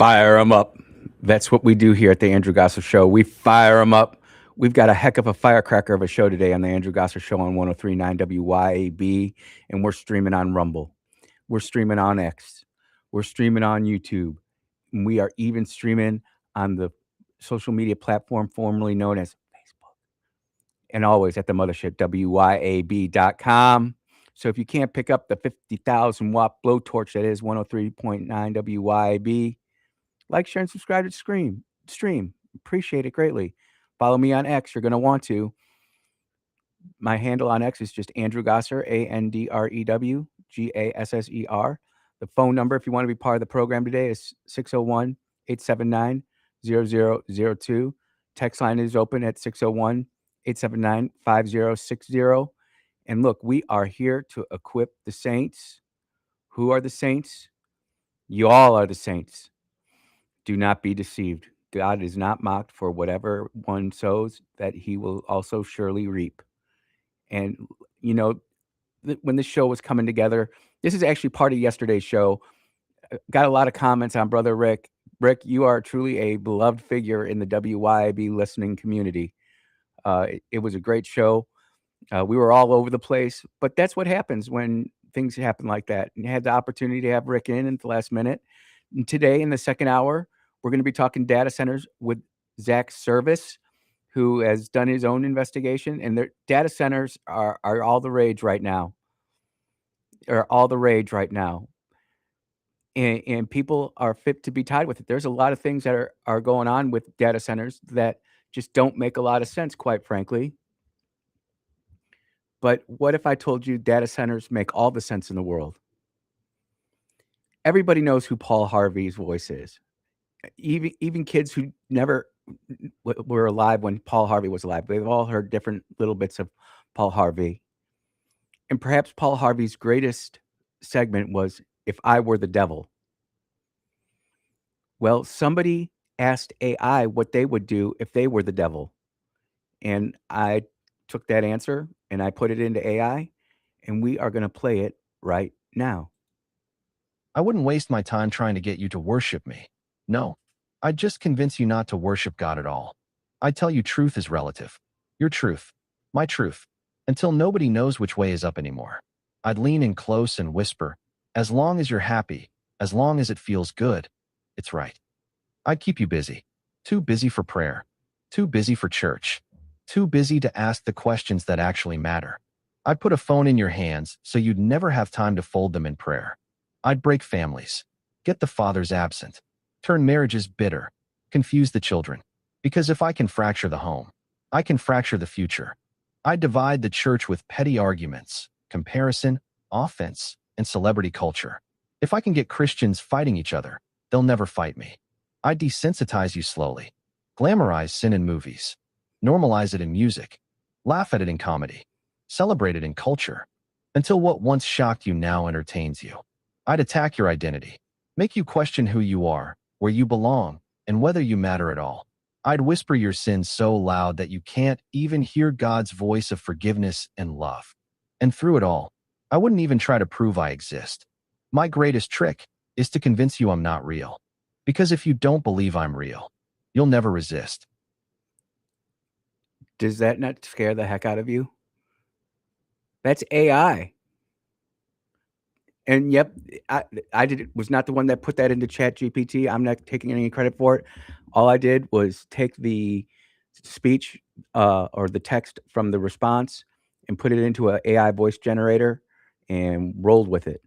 Fire them up. That's what we do here at the Andrew Gossip Show. We fire them up. We've got a heck of a firecracker of a show today on the Andrew Gossip Show on 103.9 WYAB, and we're streaming on Rumble. We're streaming on X. We're streaming on YouTube. And we are even streaming on the social media platform formerly known as Facebook. And always at the mothership, WYAB.com. So if you can't pick up the 50,000 watt blowtorch that is 103.9 WYAB, like, share, and subscribe to Stream. Appreciate it greatly. Follow me on X. You're going to want to. My handle on X is just Andrew Gosser, AndrewGasser. The phone number, if you want to be part of the program today, is 601-879-0002. Text line is open at 601-879-5060. And look, we are here to equip the saints. Who are the saints? You all are the saints. Do not be deceived. God is not mocked, for whatever one sows, that he will also surely reap. And, you know, when this show was coming together, this is actually part of yesterday's show. Got a lot of comments on Brother Rick. Rick, you are truly a beloved figure in the WYAB listening community. It was a great show. We were all over the place, but that's what happens when things happen like that. And you had the opportunity to have Rick in at the last minute. And today, in the second hour, we're going to be talking data centers with Zach Service, who has done his own investigation. And their data centers are all the rage right now. And people are fit to be tied with it. There's a lot of things that are going on with data centers that just don't make a lot of sense, quite frankly. But what if I told you data centers make all the sense in the world? Everybody knows who Paul Harvey's voice is. Even kids who never were alive when Paul Harvey was alive, they've all heard different little bits of Paul Harvey. And perhaps Paul Harvey's greatest segment was "If I Were the Devil." Well, somebody asked AI what they would do if they were the devil. And I took that answer and I put it into AI, and we are going to play it right now. I wouldn't waste my time trying to get you to worship me. No, I'd just convince you not to worship God at all. I'd tell you truth is relative. Your truth, my truth, until nobody knows which way is up anymore. I'd lean in close and whisper, as long as you're happy, as long as it feels good, it's right. I'd keep you busy. Too busy for prayer. Too busy for church. Too busy to ask the questions that actually matter. I'd put a phone in your hands so you'd never have time to fold them in prayer. I'd break families. Get the fathers absent. Turn marriages bitter. Confuse the children. Because if I can fracture the home, I can fracture the future. I'd divide the church with petty arguments, comparison, offense, and celebrity culture. If I can get Christians fighting each other, they'll never fight me. I'd desensitize you slowly. Glamorize sin in movies. Normalize it in music. Laugh at it in comedy. Celebrate it in culture. Until what once shocked you now entertains you. I'd attack your identity. Make you question who you are, where you belong, and whether you matter at all. I'd whisper your sins so loud that you can't even hear God's voice of forgiveness and love. And through it all, I wouldn't even try to prove I exist. My greatest trick is to convince you I'm not real. Because if you don't believe I'm real, you'll never resist. Does that not scare the heck out of you? That's AI. And yep, I was not the one that put that into Chat GPT. I'm not taking any credit for it. All I did was take the speech or the text from the response and put it into an AI voice generator and rolled with it.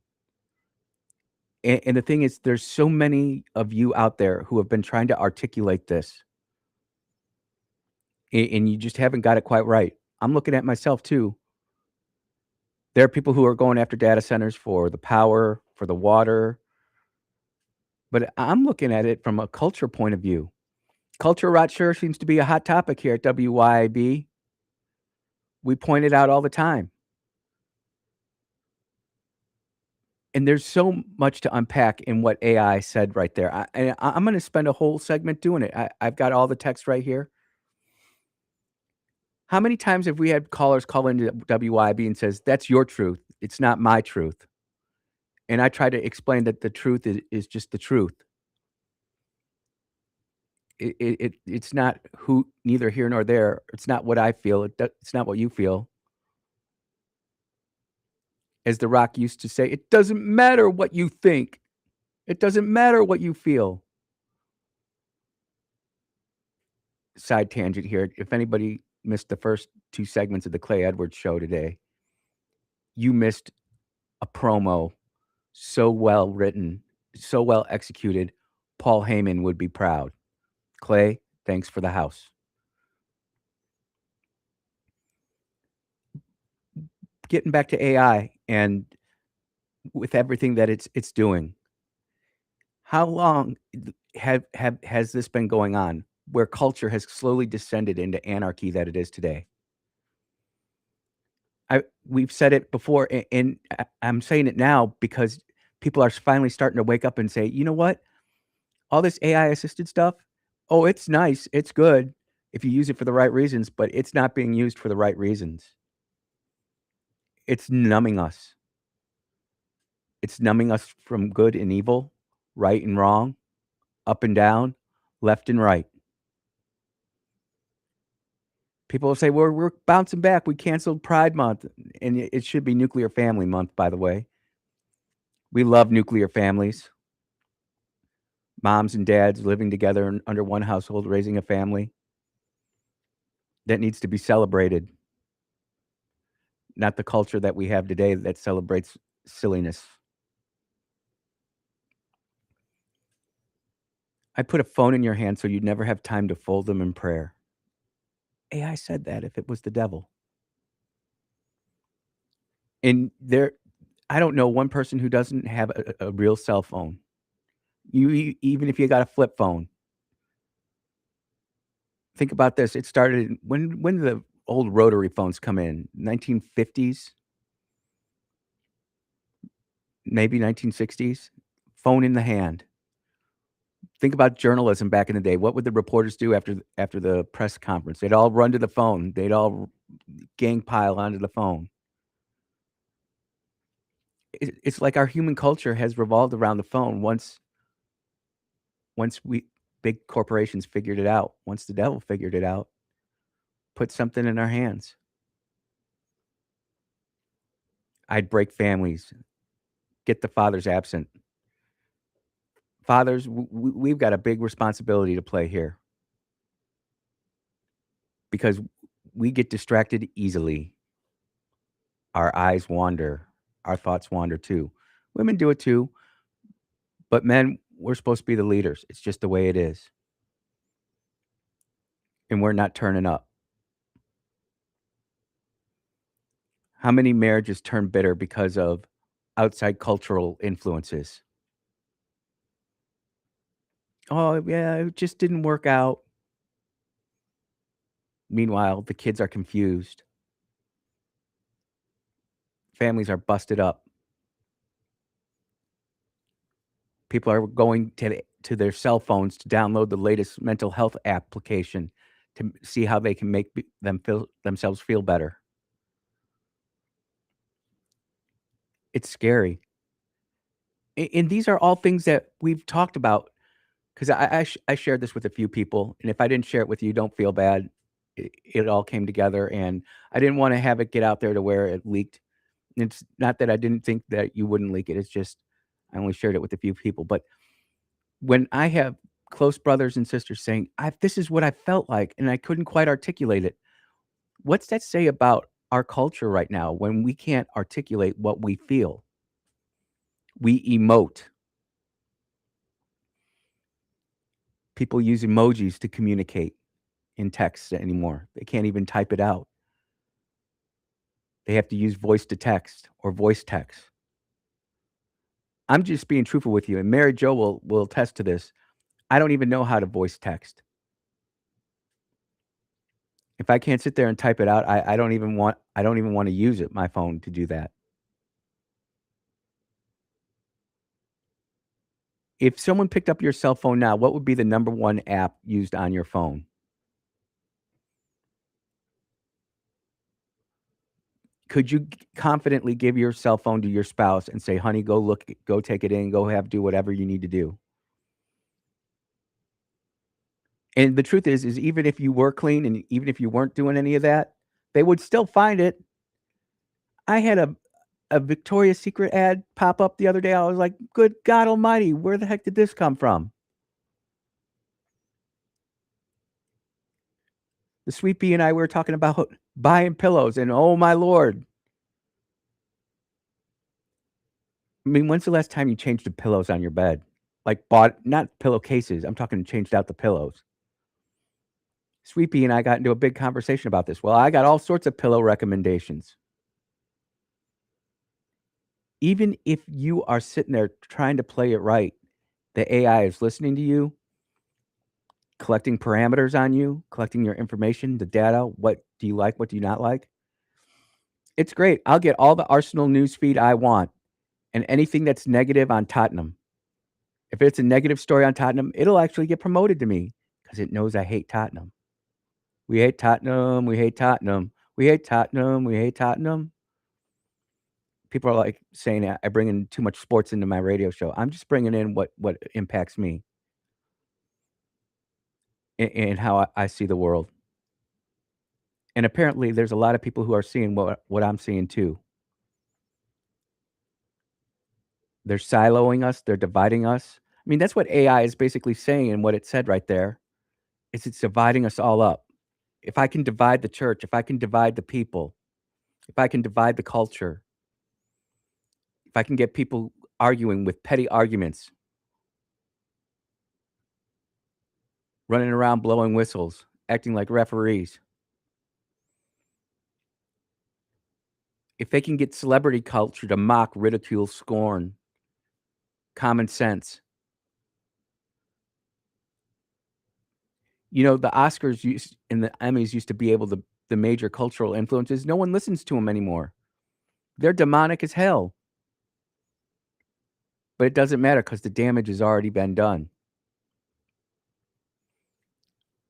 And the thing is, there's so many of you out there who have been trying to articulate this, and you just haven't got it quite right. I'm looking at myself too. There are people who are going after data centers for the power, for the water, but I'm looking at it from a culture point of view. Culture rot sure seems to be a hot topic here at WYAB. We point it out all the time. And there's so much to unpack in what AI said right there. I'm going to spend a whole segment doing it. I've got all the text right here. How many times have we had callers call into WYB and says, that's your truth. It's not my truth. And I try to explain that the truth is just the truth. It's not who neither here nor there. It's not what I feel. It's not what you feel. As The Rock used to say, it doesn't matter what you think. It doesn't matter what you feel. Side tangent here. If anybody missed the first 2 segments of the Clay Edwards show today, you missed a promo so well written, so well executed. Paul Heyman would be proud. Clay, thanks for the house. Getting back to AI and with everything that it's doing, how long has this been going on where culture has slowly descended into anarchy that it is today? We've said it before, and I'm saying it now because people are finally starting to wake up and say, you know what? All this AI assisted stuff, oh, it's nice, it's good if you use it for the right reasons, but it's not being used for the right reasons. It's numbing us. It's numbing us from good and evil, right and wrong, up and down, left and right. People will say, we're bouncing back. We canceled Pride Month, and it should be Nuclear Family Month, by the way. We love nuclear families. Moms and dads living together under one household, raising a family. That needs to be celebrated. Not the culture that we have today that celebrates silliness. I put a phone in your hand so you'd never have time to fold them in prayer. AI said that if it was the devil. And I don't know one person who doesn't have a real cell phone. Even if you got a flip phone. Think about this. It started when did the old rotary phones come in? 1950s? Maybe 1960s? Phone in the hand. Think about journalism back in the day. What would the reporters do after the press conference? They'd all run to the phone. They'd all gang pile onto the phone. It's like our human culture has revolved around the phone once big corporations figured it out, once the devil figured it out, put something in our hands. I'd break families, get the fathers absent. Fathers, we've got a big responsibility to play here because we get distracted easily. Our eyes wander, our thoughts wander too. Women do it too, but men, we're supposed to be the leaders. It's just the way it is. And we're not turning up. How many marriages turn bitter because of outside cultural influences? Oh, yeah, it just didn't work out. Meanwhile, the kids are confused. Families are busted up. People are going to their cell phones to download the latest mental health application to see how they can make themselves feel better. It's scary. And these are all things that we've talked about because I shared this with a few people, and if I didn't share it with you, don't feel bad. It all came together, and I didn't want to have it get out there to where it leaked. It's not that I didn't think that you wouldn't leak it. It's just I only shared it with a few people. But when I have close brothers and sisters saying, "This is what I felt like," and I couldn't quite articulate it, what's that say about our culture right now when we can't articulate what we feel? We emote. People use emojis to communicate in text anymore. They can't even type it out. They have to use voice to text or voice text. I'm just being truthful with you, and Mary Jo will attest to this. I don't even know how to voice text. If I can't sit there and type it out, I don't even wanna use it, my phone, to do that. If someone picked up your cell phone now, what would be the number 1 app used on your phone? Could you confidently give your cell phone to your spouse and say, "Honey, go take it in, do whatever you need to do." And the truth is even if you were clean and even if you weren't doing any of that, they would still find it. I had a Victoria's Secret ad pop up the other day. I was like, "Good God Almighty, where the heck did this come from?" The sweet pea and I were talking about buying pillows, and oh my lord. I mean, when's the last time you changed the pillows on your bed? Like, bought not pillowcases, I'm talking changed out the pillows. Sweet pea and I got into a big conversation about this. Well, I got all sorts of pillow recommendations. Even if you are sitting there trying to play it right, the AI is listening to you, collecting parameters on you, collecting your information, the data, what do you like, what do you not like? It's great. I'll get all the Arsenal news feed I want and anything that's negative on Tottenham. If it's a negative story on Tottenham, it'll actually get promoted to me because it knows I hate Tottenham. We hate Tottenham, we hate Tottenham, we hate Tottenham, we hate Tottenham. People are, like, saying that I bring in too much sports into my radio show. I'm just bringing in what impacts me and how I see the world. And apparently, there's a lot of people who are seeing what I'm seeing too. They're siloing us, they're dividing us. I mean, that's what AI is basically saying and what it said right there, is it's dividing us all up. If I can divide the church, if I can divide the people, if I can divide the culture, if I can get people arguing with petty arguments, running around blowing whistles, acting like referees, if they can get celebrity culture to mock, ridicule, scorn, common sense. You know, the Oscars used and the Emmys used to be able to the major cultural influences, no one listens to them anymore. They're demonic as hell, but it doesn't matter because the damage has already been done.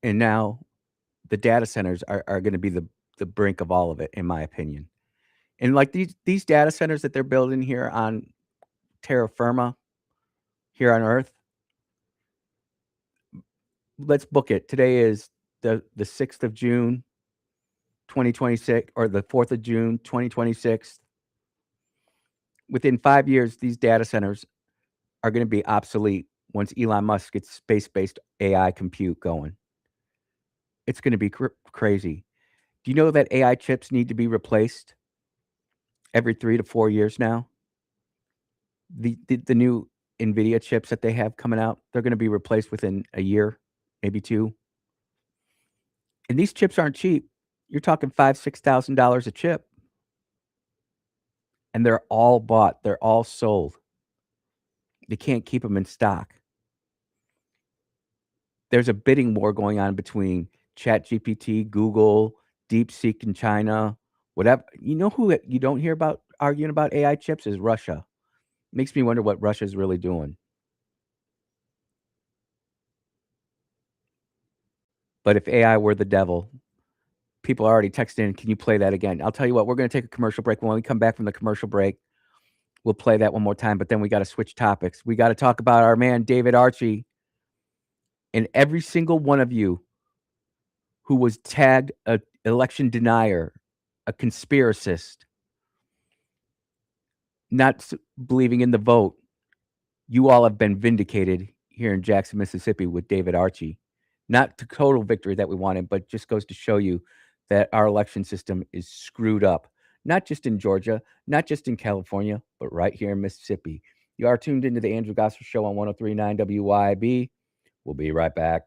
And now the data centers are gonna be the brink of all of it, in my opinion. And, like, these data centers that they're building here on terra firma, here on Earth, let's book it. Today is the 6th of June, 2026 or the 4th of June, 2026. Within 5 years, these data centers are gonna be obsolete once Elon Musk gets space-based AI compute going. It's gonna be crazy. Do you know that AI chips need to be replaced every 3 to 4 years now? The new NVIDIA chips that they have coming out, they're gonna be replaced within a year, maybe 2. And these chips aren't cheap. You're talking $5,000-$6,000 a chip, and they're all bought, they're all sold. They can't keep them in stock. There's a bidding war going on between ChatGPT, Google, DeepSeek in China, whatever. You know who you don't hear about arguing about AI chips is Russia. Makes me wonder what Russia's really doing. But if AI were the devil, people are already texting, "Can you play that again?" I'll tell you what, we're gonna take a commercial break. When we come back from the commercial break, we'll play that one more time, but then we gotta switch topics. We gotta talk about our man, David Archie, and every single one of you who was tagged a election denier, a conspiracist, not believing in the vote. You all have been vindicated here in Jackson, Mississippi with David Archie. Not the total victory that we wanted, but just goes to show you that our election system is screwed up. Not just in Georgia, not just in California, but right here in Mississippi. You are tuned into the Andrew Gosser Show on 1039 WYAB. We'll be right back.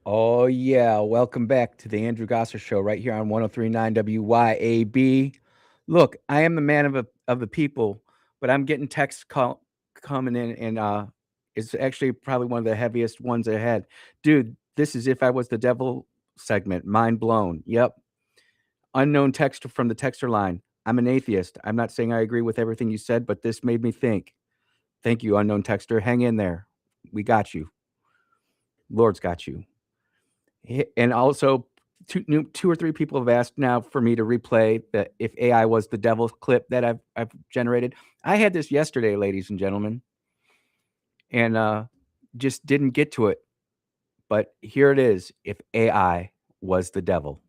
Oh, yeah. Welcome back to the Andrew Gosser Show right here on 1039 WYAB. Look, I am the man of the people, but I'm getting texts coming in, and it's actually probably one of the heaviest ones ahead. Dude, this is If I Was the Devil segment. Mind blown. Yep. Unknown texter from the texter line. I'm an atheist. I'm not saying I agree with everything you said, but this made me think. Thank you, unknown texter. Hang in there. We got you. Lord's got you. And also, two or three people have asked now for me to replay the "If AI Was the Devil" clip that I've generated. I had this yesterday, ladies and gentlemen, and just didn't get to it. But here it is: "If AI was the devil."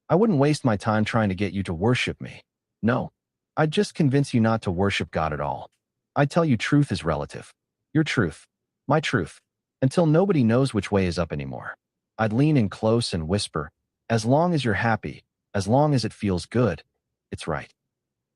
I wouldn't waste my time trying to get you to worship me. No, I'd just convince you not to worship God at all. I'd tell you truth is relative. Your truth, my truth, until nobody knows which way is up anymore. I'd lean in close and whisper, as long as you're happy, as long as it feels good, it's right.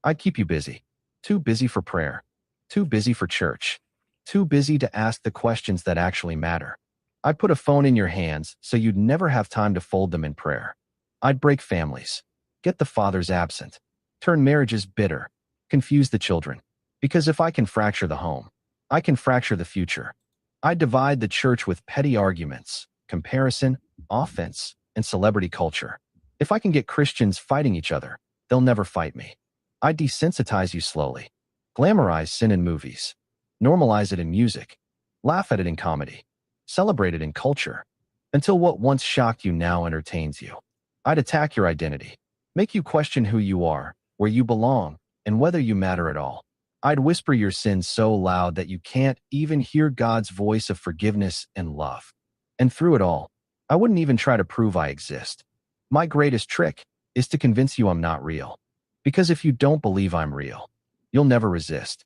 I'd keep you busy. Too busy for prayer. Too busy for church. Too busy to ask the questions that actually matter. I'd put a phone in your hands so you'd never have time to fold them in prayer. I'd break families. Get the fathers absent. Turn marriages bitter. Confuse the children. Because if I can fracture the home, I can fracture the future. I'd divide the church with petty arguments, comparison, offense, and celebrity culture. If I can get Christians fighting each other, they'll never fight me. I desensitize you slowly. Glamorize sin in movies. Normalize it in music. Laugh at it in comedy. Celebrate it in culture. Until what once shocked you now entertains you. I'd attack your identity. Make you question who you are, where you belong, and whether you matter at all. I'd whisper your sins so loud that you can't even hear God's voice of forgiveness and love. And through it all, I wouldn't even try to prove I exist. My greatest trick is to convince you I'm not real. Because if you don't believe I'm real, you'll never resist.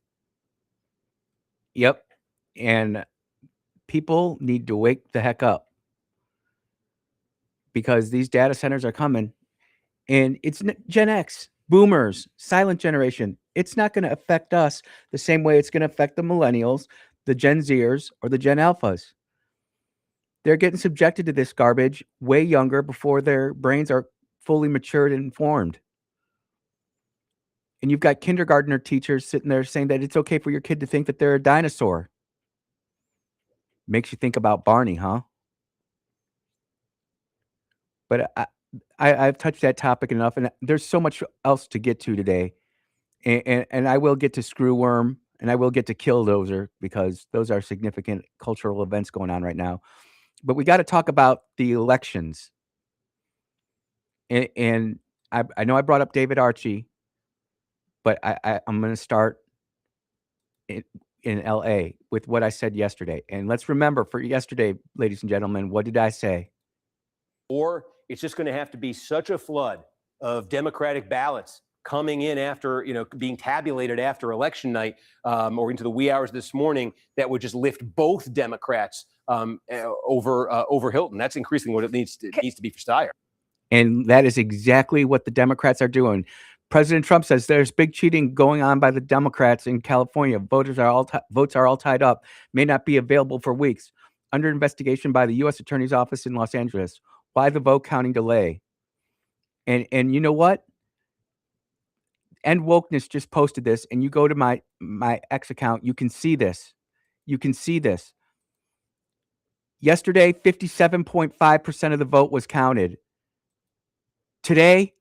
Yep. And people need to wake the heck up because these data centers are coming, and it's Gen X, boomers, silent generation. It's not going to affect us the same way it's going to affect the millennials, the Gen Zers, or the Gen Alphas. They're getting subjected to this garbage way younger before their brains are fully matured and formed. And you've got kindergartner teachers sitting there saying that it's okay for your kid to think that they're a dinosaur. Makes you think about Barney, huh? But I've touched that topic enough, and there's so much else to get to today. And I will get to Screwworm, and I will get to Killdozer because those are significant cultural events going on right now. But we got to talk about the elections. And I know I brought up David Archie, but I'm going to start in, in LA with what I said yesterday. And let's remember for yesterday, ladies and gentlemen, what did I say? Or it's just going to have to be such a flood of Democratic ballots coming in after, being tabulated after election night or into the wee hours this morning that would just lift both Democrats over Hilton. That's increasingly what it needs to be for Steyer. And that is exactly what the Democrats are doing. President Trump says there's big cheating going on by the Democrats in California. Votes are all tied up, may not be available for weeks. Under investigation by the U.S. Attorney's Office in Los Angeles. Why the vote counting delay? And you know what? End Wokeness just posted this, and you go to my X account, you can see this. You can see this. Yesterday, 57.5% of the vote was counted. Today,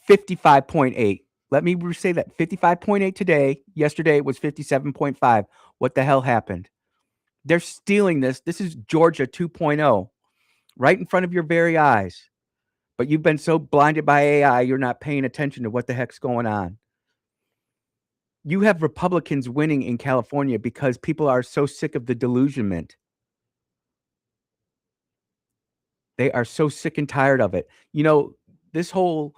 55.8. Let me say that 55.8 today. Yesterday it was 57.5. What the hell happened? They're stealing this. This is Georgia 2.0 right in front of your very eyes. But you've been so blinded by AI, you're not paying attention to what the heck's going on. You have Republicans winning in California because people are so sick of the delusionment. They are so sick and tired of it. This whole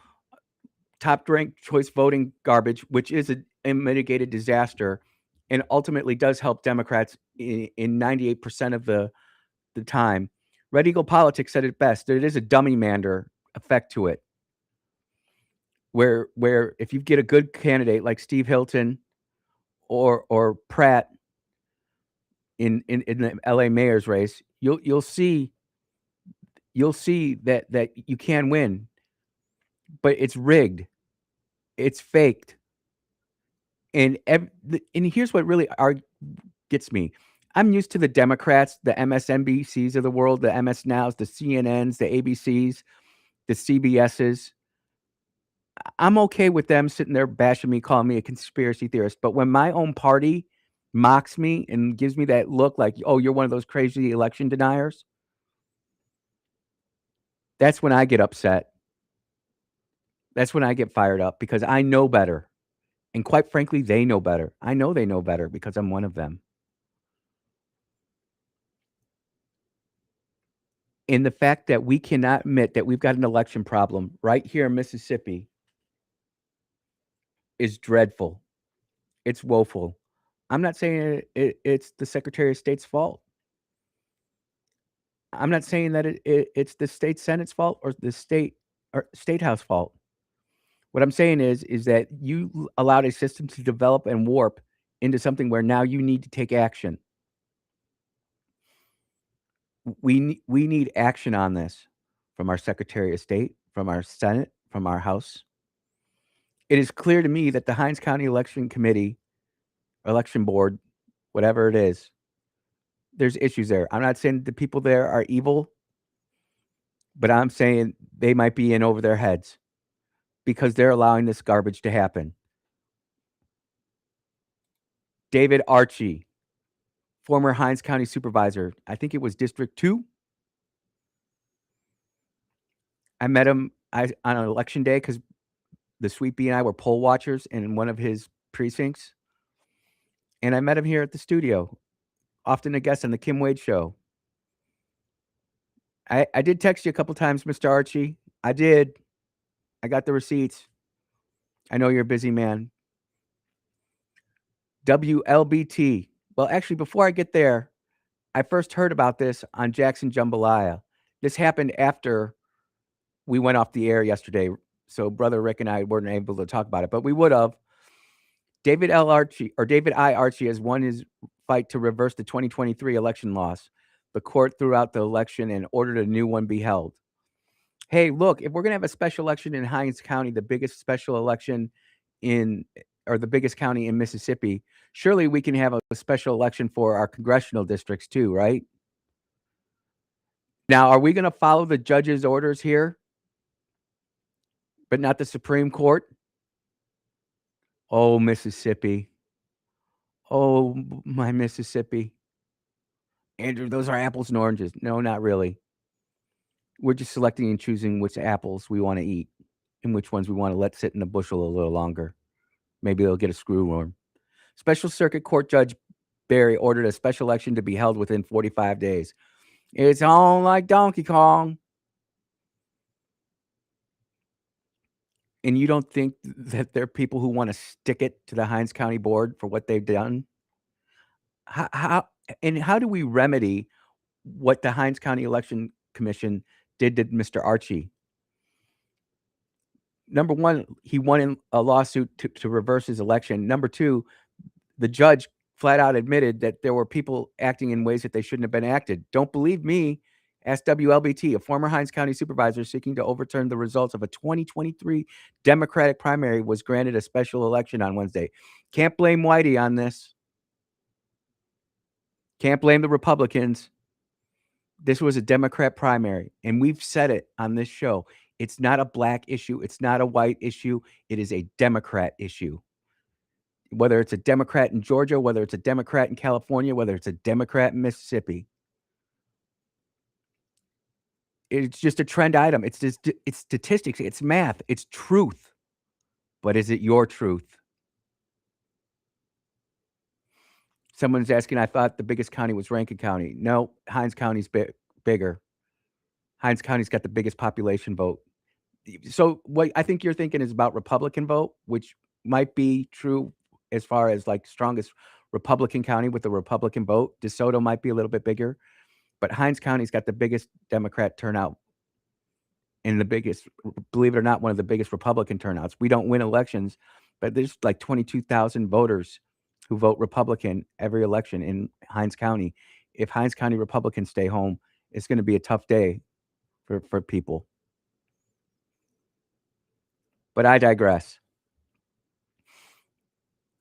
top ranked choice voting garbage, which is a mitigated disaster and ultimately does help Democrats in 98% of the time. Red Eagle Politics said it best. There is a dummy mander effect to it. Where if you get a good candidate like Steve Hilton or Pratt in the LA mayor's race, you'll see you'll see that you can win, but it's rigged, it's faked, and here's what really gets me. I'm used to the Democrats, the MSNBCs of the world, the MS Nows, the CNNs, the ABCs, the CBSs. I'm okay with them sitting there bashing me, calling me a conspiracy theorist. But when my own party mocks me and gives me that look like, oh, you're one of those crazy election deniers, that's when I get upset. That's when I get fired up because I know better. And quite frankly, they know better. I know they know better because I'm one of them. And the fact that we cannot admit that we've got an election problem right here in Mississippi is dreadful. It's woeful. I'm not saying it's the Secretary of State's fault. I'm not saying that it's the state Senate's fault or the state house fault. What I'm saying is that you allowed a system to develop and warp into something where now you need to take action. We need action on this from our Secretary of State, from our Senate, from our House. It is clear to me that the Hinds County Election Committee, Election Board, whatever it is, there's issues there. I'm not saying the people there are evil, but I'm saying they might be in over their heads because they're allowing this garbage to happen. David Archie, former Hinds County Supervisor, I think it was District 2. I met him on an election day because the Sweet Bee and I were poll watchers in one of his precincts. And I met him here at the studio, often a guest on the Kim Wade Show. I did text you a couple times, Mr. Archie. I did. I got the receipts. I know you're a busy man. WLBT. Well, actually, before I get there, I first heard about this on Jackson Jambalaya. This happened after we went off the air yesterday. So Brother Rick and I weren't able to talk about it, but we would have. David I. Archie has won his fight to reverse the 2023 election loss. The court threw out the election and ordered a new one be held. Hey, look, if we're going to have a special election in Hinds County, the biggest special election or the biggest county in Mississippi, surely we can have a special election for our congressional districts too, right? Now, are we going to follow the judge's orders here, but not the Supreme Court? Oh, Mississippi. Oh, my Mississippi. Andrew, those are apples and oranges. No, not really. We're just selecting and choosing which apples we want to eat and which ones we want to let sit in the bushel a little longer. Maybe they'll get a screw worm. Special Circuit Court Judge Barry ordered a special election to be held within 45 days. It's on like Donkey Kong. And you don't think that there are people who want to stick it to the Hinds County Board for what they've done? How do we remedy what the Hinds County Election Commission did to Mr. Archie? Number one, he won in a lawsuit to reverse his election. Number two, the judge flat out admitted that there were people acting in ways that they shouldn't have been acted. Don't believe me? Ask WLBT, a former Hinds County supervisor seeking to overturn the results of a 2023 Democratic primary was granted a special election on Wednesday. Can't blame Whitey on this. Can't blame the Republicans. This was a Democrat primary, and we've said it on this show. It's not a black issue. It's not a white issue. It is a Democrat issue. Whether it's a Democrat in Georgia, whether it's a Democrat in California, whether it's a Democrat in Mississippi. It's just a trend item. It's statistics. It's math. It's truth. But is it your truth? Someone's asking, I thought the biggest county was Rankin County. No, Hinds County's bigger. Hinds County's got the biggest population vote. So what I think you're thinking is about Republican vote, which might be true as far as like strongest Republican county with the Republican vote. DeSoto might be a little bit bigger, but Hinds County's got the biggest Democrat turnout and the biggest, believe it or not, one of the biggest Republican turnouts. We don't win elections, but there's like 22,000 voters who vote Republican every election in Hinds County. If Hinds County Republicans stay home, it's going to be a tough day for people. But I digress.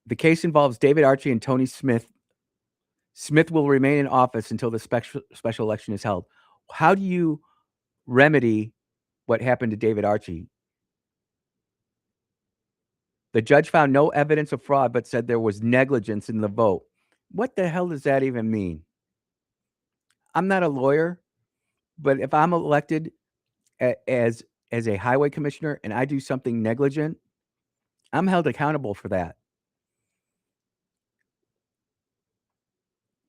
The case involves David Archie and Tony Smith. Smith will remain in office until the special election is held. How do you remedy what happened to David Archie? The judge found no evidence of fraud, but said there was negligence in the vote. What the hell does that even mean? I'm not a lawyer, but if I'm elected as a highway commissioner and I do something negligent, I'm held accountable for that.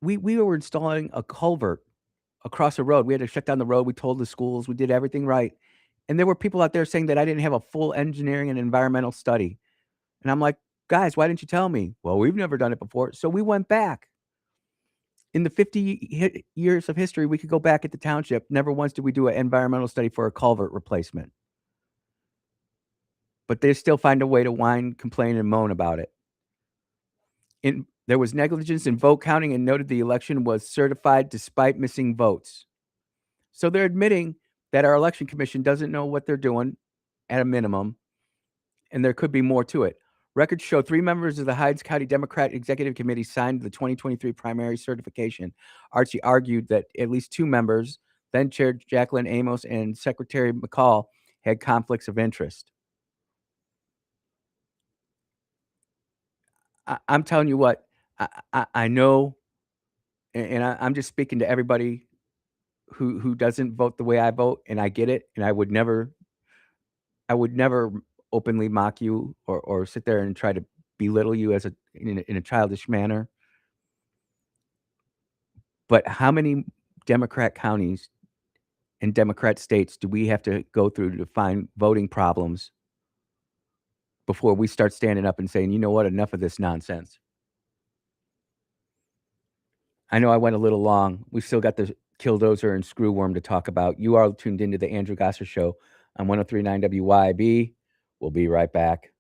We were installing a culvert across the road. We had to shut down the road. We told the schools we did everything right. And there were people out there saying that I didn't have a full engineering and environmental study. And I'm like, guys, why didn't you tell me? Well, we've never done it before. So we went back. In the 50 years of history, we could go back at the township. Never once did we do an environmental study for a culvert replacement. But they still find a way to whine, complain, and moan about it. There was negligence in vote counting and noted the election was certified despite missing votes. So they're admitting that our election commission doesn't know what they're doing at a minimum, and there could be more to it. Records show 3 members of the Hydes County Democrat Executive Committee signed the 2023 primary certification. Archie argued that at least 2 members, then Chair Jacqueline Amos and Secretary McCall, had conflicts of interest. I'm telling you what, I know, and I'm just speaking to everybody who doesn't vote the way I vote, and I get it, and I would never openly mock you or sit there and try to belittle you as in a childish manner. But how many Democrat counties and Democrat states do we have to go through to find voting problems before we start standing up and saying, you know what, enough of this nonsense? I know I went a little long. We've still got the Killdozer and Screwworm to talk about. You are tuned into the Andrew Gasser Show on 103.9 WYAB. We'll be right back.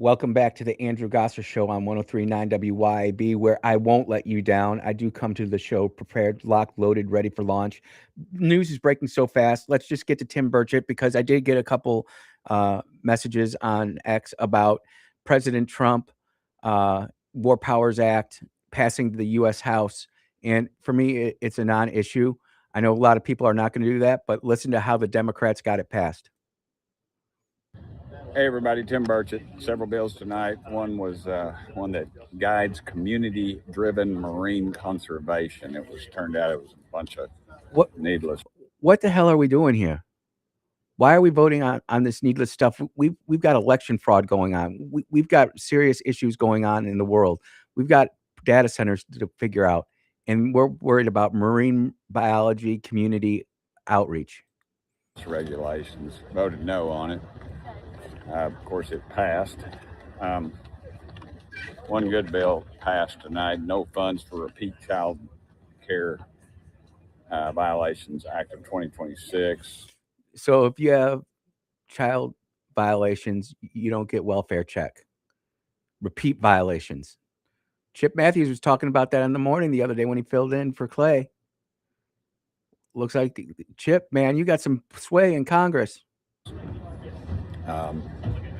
Welcome back to the Andrew Gosser Show on 103.9 WYAB, where I won't let you down. I do come to the show prepared, locked, loaded, ready for launch. News is breaking so fast. Let's just get to Tim Burchett, because I did get a couple messages on X about President Trump, War Powers Act, passing the U.S. House. And for me, it's a non-issue. I know a lot of people are not going to do that, but listen to how the Democrats got it passed. Hey everybody, Tim Burchett. Several bills tonight. One was one that guides community-driven marine conservation. Turned out it was a bunch of needless. What the hell are we doing here? Why are we voting on this needless stuff? We've got election fraud going on. We've got serious issues going on in the world. We've got data centers to figure out, and we're worried about marine biology community outreach. Regulations. Voted no on it. Of course, it passed. One good bill passed tonight. No funds for repeat child care violations, Act of 2026. So if you have child violations, you don't get welfare check. Repeat violations. Chip Matthews was talking about that in the morning the other day when he filled in for Clay. Looks like, Chip, man, you got some sway in Congress.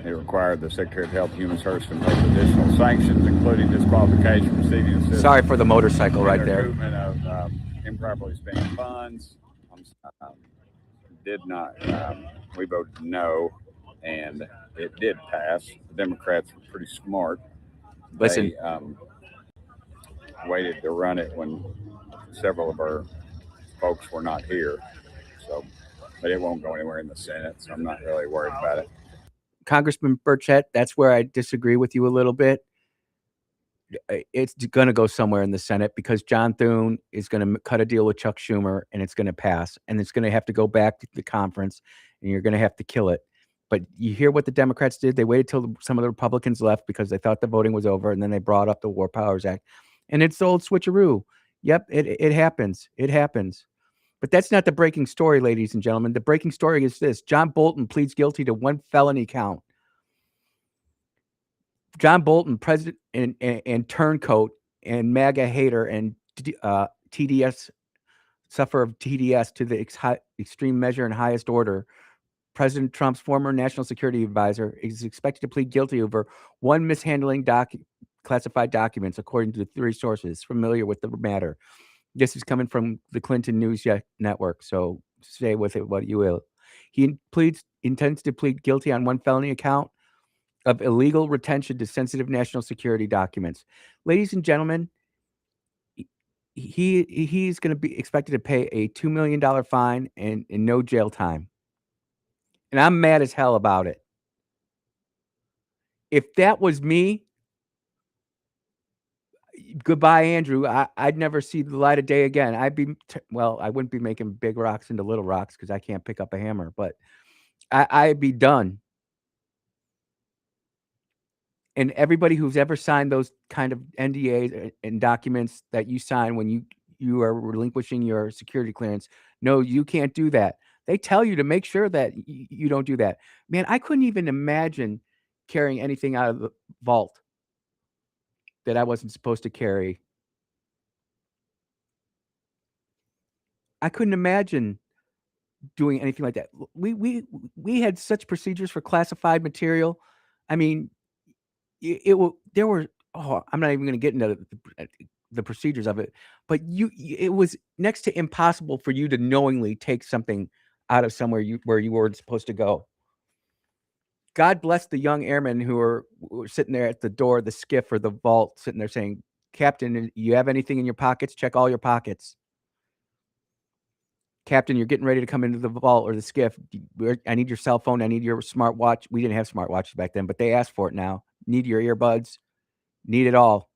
It required the Secretary of Health and Human Services to impose additional sanctions, including disqualification from receiving assistance. Sorry for the motorcycle right there. Of improperly spent funds. Did not. We voted no, and it did pass. The Democrats were pretty smart. Listen. They waited to run it when several of our folks were not here. So, but it won't go anywhere in the Senate, so I'm not really worried about it. Congressman Burchett, that's where I disagree with you a little bit. It's going to go somewhere in the Senate, because John Thune is going to cut a deal with Chuck Schumer, and it's going to pass, and it's going to have to go back to the conference, and you're going to have to kill it. But you hear what the Democrats did? They waited till some of the Republicans left because they thought the voting was over, and then they brought up the War Powers Act. And it's the old switcheroo. Yep, it happens. It happens. But that's not the breaking story, ladies and gentlemen. The breaking story is this. John Bolton pleads guilty to one felony count. John Bolton, president and turncoat and MAGA hater and TDS, sufferer of TDS to the extreme measure and highest order, President Trump's former national security advisor, is expected to plead guilty over one mishandling classified documents, according to the 3 sources familiar with the matter. This is coming from the Clinton News Network, so stay with it what you will. He intends to plead guilty on one felony count of illegal retention to sensitive national security documents. Ladies and gentlemen, he's going to be expected to pay a $2 million fine and no jail time. And I'm mad as hell about it. If that was me, goodbye, Andrew. I'd never see the light of day again. I wouldn't be making big rocks into little rocks because I can't pick up a hammer, but I'd be done. And everybody who's ever signed those kind of NDAs and documents that you sign when you are relinquishing your security clearance, no, you can't do that. They tell you to make sure that you don't do that. Man, I couldn't even imagine carrying anything out of the vault that I wasn't supposed to carry. I couldn't imagine doing anything like that. We had such procedures for classified material. I mean, there were, I'm not even going to get into the procedures of it, but it was next to impossible for you to knowingly take something out of somewhere where you weren't supposed to go. God bless the young airmen who were sitting there at the door of the skiff or the vault, sitting there saying, "Captain, you have anything in your pockets? Check all your pockets. Captain, you're getting ready to come into the vault or the skiff. I need your cell phone. I need your smartwatch." We didn't have smartwatches back then, but they asked for it now. Need your earbuds. Need it all.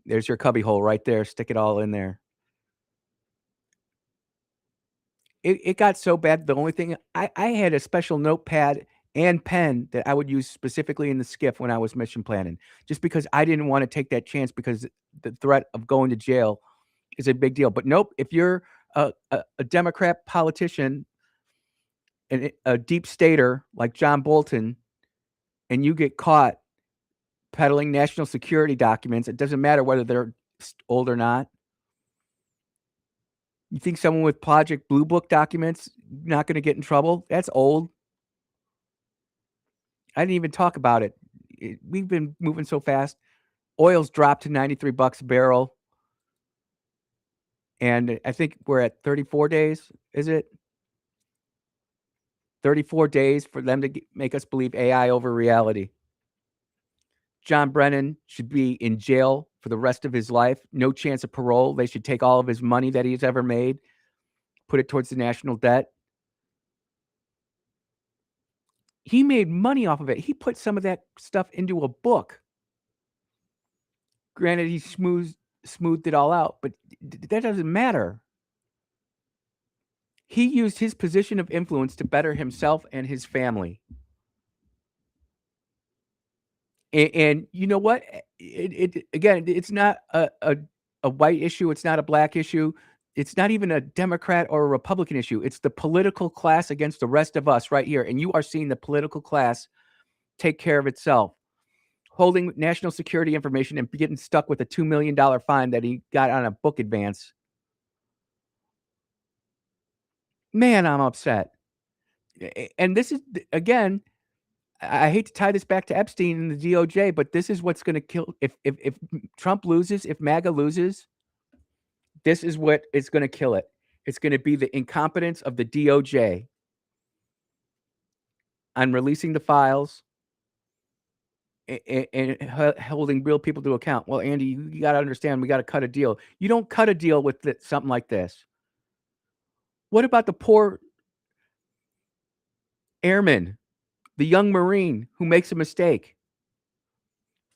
There's your cubby hole right there. Stick it all in there. It got so bad. The only thing, I had a special notepad and pen that I would use specifically in the skiff when I was mission planning, just because I didn't want to take that chance, because the threat of going to jail is a big deal. But nope, if you're a Democrat politician and a deep stater like John Bolton, and you get caught peddling national security documents, it doesn't matter whether they're old or not. You think someone with Project Blue Book documents not going to get in trouble? That's old. I didn't even talk about it. We've been moving so fast. Oil's dropped to $93 a barrel. And I think we're at 34 days, is it? 34 days for them to make us believe AI over reality. John Brennan should be in jail for the rest of his life. No chance of parole. They should take all of his money that he's ever made, put it towards the national debt. He made money off of it. He put some of that stuff into a book. Granted, he smoothed it all out, but that doesn't matter. He used his position of influence to better himself and his family. And you know what? Again, it's not a white issue. It's not a black issue. It's not even a Democrat or a Republican issue. It's the political class against the rest of us right here. And you are seeing the political class take care of itself, holding national security information and getting stuck with a $2 million fine that he got on a book advance. Man, I'm upset. And this is, again, I hate to tie this back to Epstein and the DOJ, but this is what's going to kill. If Trump loses, if MAGA loses, this is what is going to kill it. It's going to be the incompetence of the DOJ on releasing the files and holding real people to account. Well, Andy, you got to understand, we got to cut a deal. You don't cut a deal with something like this. What about the poor airman, the young Marine who makes a mistake?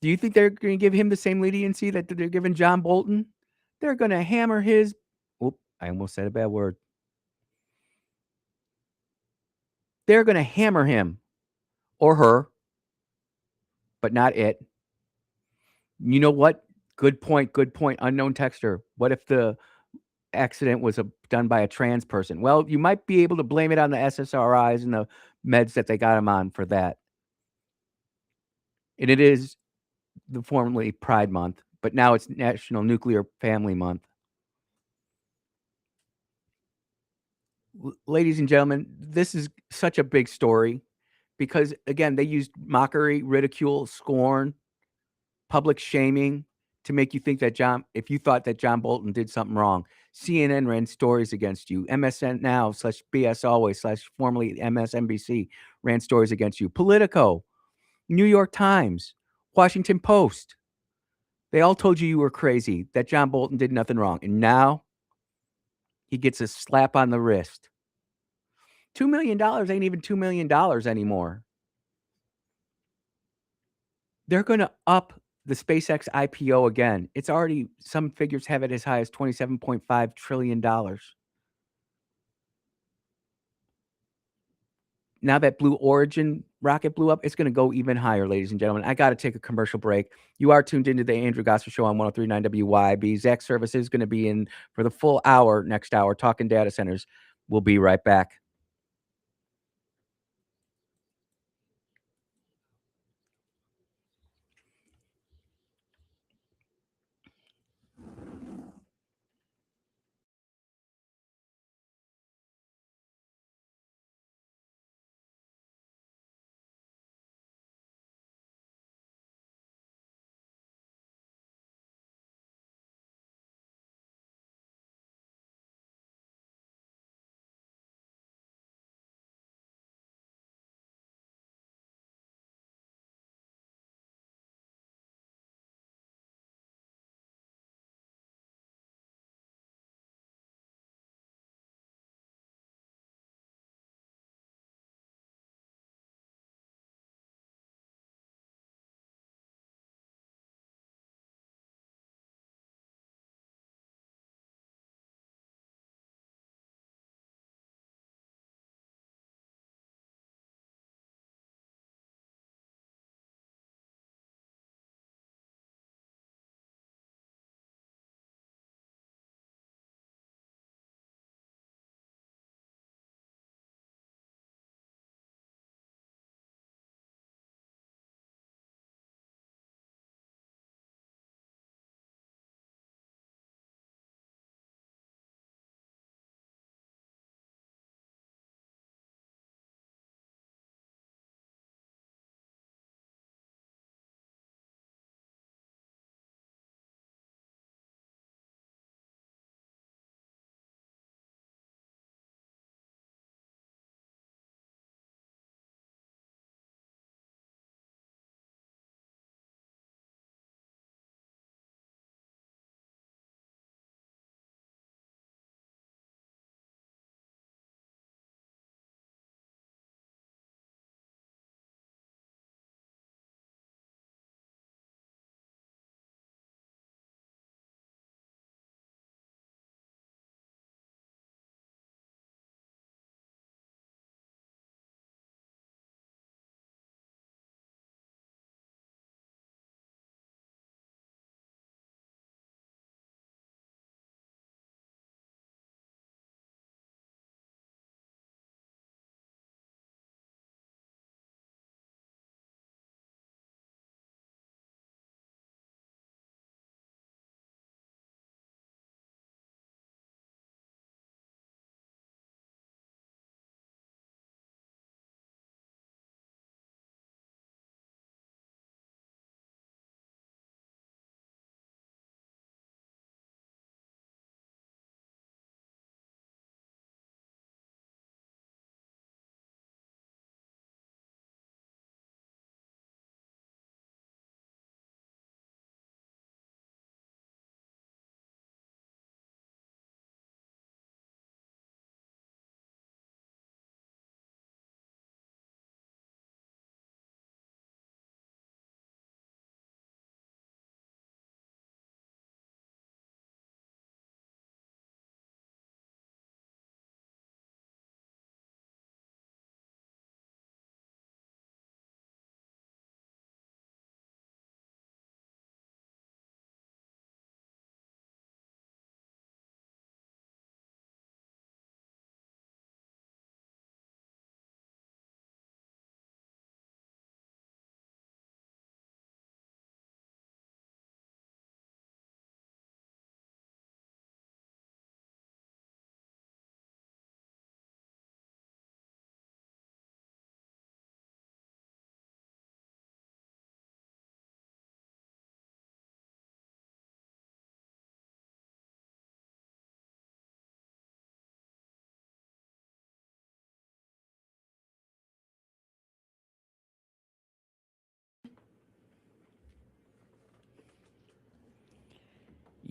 Do you think they're going to give him the same leniency that they're giving John Bolton? They're going to hammer his. Oop, I almost said a bad word. They're going to hammer him or her, but not it. You know what? Good point. Good point. Unknown texter. What if the accident was done by a trans person? Well, you might be able to blame it on the SSRIs and the meds that they got him on for that. And it is the formerly Pride Month, but now it's National Nuclear Family Month. Ladies and gentlemen, this is such a big story because, again, they used mockery, ridicule, scorn, public shaming to make you think that if you thought that John Bolton did something wrong. CNN ran stories against you. MSN Now / BS Always / formerly MSNBC ran stories against you. Politico, New York Times, Washington Post. They all told you were crazy, that John Bolton did nothing wrong. And now he gets a slap on the wrist. $2 million ain't even $2 million anymore. They're going to up the SpaceX IPO again. It's already, some figures have it as high as $27.5 trillion. Now that Blue Origin rocket blew up, it's going to go even higher, ladies and gentlemen. I got to take a commercial break. You are tuned into the Andrew Gosser Show on 103.9 WYAB. Zach Service is going to be in for the full hour next hour, talking data centers. We'll be right back.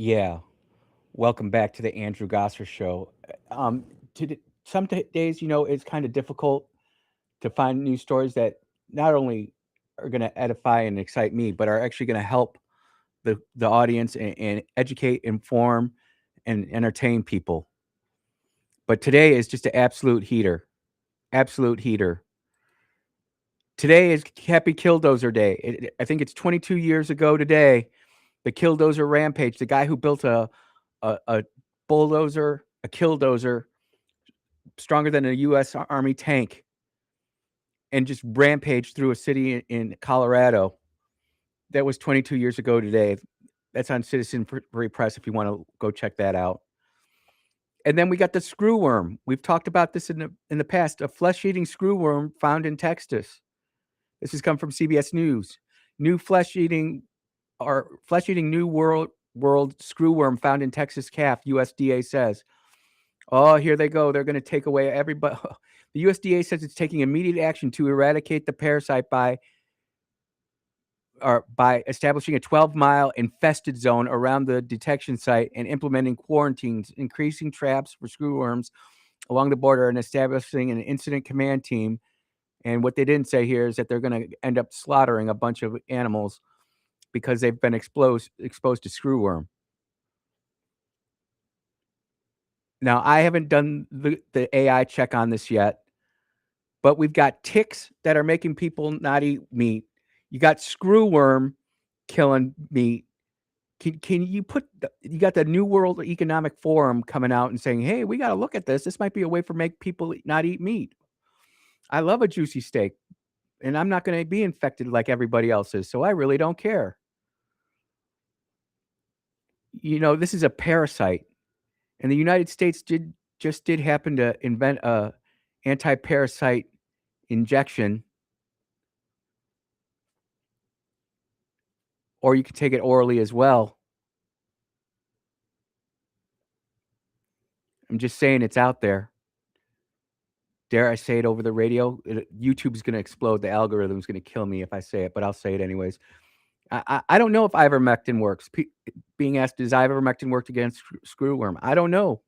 Yeah. Welcome back to the Andrew Gosser Show. Um, some days, it's kind of difficult to find news stories that not only are going to edify and excite me, but are actually going to help the audience and educate, inform, and entertain people. But today is just an absolute heater. Absolute heater. Today is Happy Killdozer Day. I think it's 22 years ago today. The Killdozer Rampage. The guy who built a bulldozer, a killdozer, stronger than a U.S. Army tank, and just rampaged through a city in Colorado. That was 22 years ago today. That's on Citizen Free Press if you want to go check that out. And then we got the screwworm. We've talked about this in the past. A flesh-eating screwworm found in Texas. This has come from CBS News. New flesh-eating new world screwworm found in Texas calf. USDA says. Oh, here they go. They're going to take away everybody. The USDA says it's taking immediate action to eradicate the parasite by establishing a 12-mile infested zone around the detection site and implementing quarantines, increasing traps for screwworms along the border, and establishing an incident command team. And what they didn't say here is that they're going to end up slaughtering a bunch of animals because they've been exposed to screwworm. Now, I haven't done the AI check on this yet, but we've got ticks that are making people not eat meat. You got screwworm killing meat. Can you you got the New World Economic Forum coming out and saying, hey, we got to look at this. This might be a way for make people not eat meat. I love a juicy steak, and I'm not going to be infected like everybody else is, so I really don't care. This is a parasite, and the United States did happen to invent a anti-parasite injection, or you can take it orally as well. I'm just saying it's out there. Dare I say it over the radio? YouTube's going to explode. The algorithm's going to kill me if I say it, but I'll say it anyways. I don't know if ivermectin works. Being asked, does ivermectin work against screwworm? I don't know.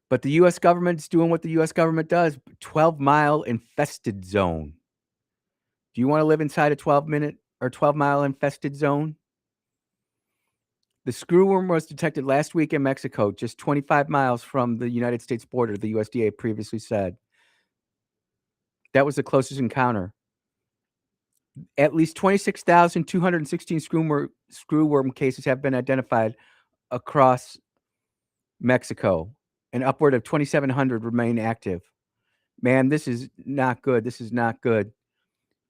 But the U.S. government's doing what the U.S. government does. 12-mile infested zone. Do you want to live inside a 12-minute or 12-mile infested zone? The screwworm was detected last week in Mexico, just 25 miles from the United States border, the USDA previously said. That was the closest encounter. At least 26,216 screwworm cases have been identified across Mexico, and upward of 2,700 remain active. Man, this is not good. This is not good.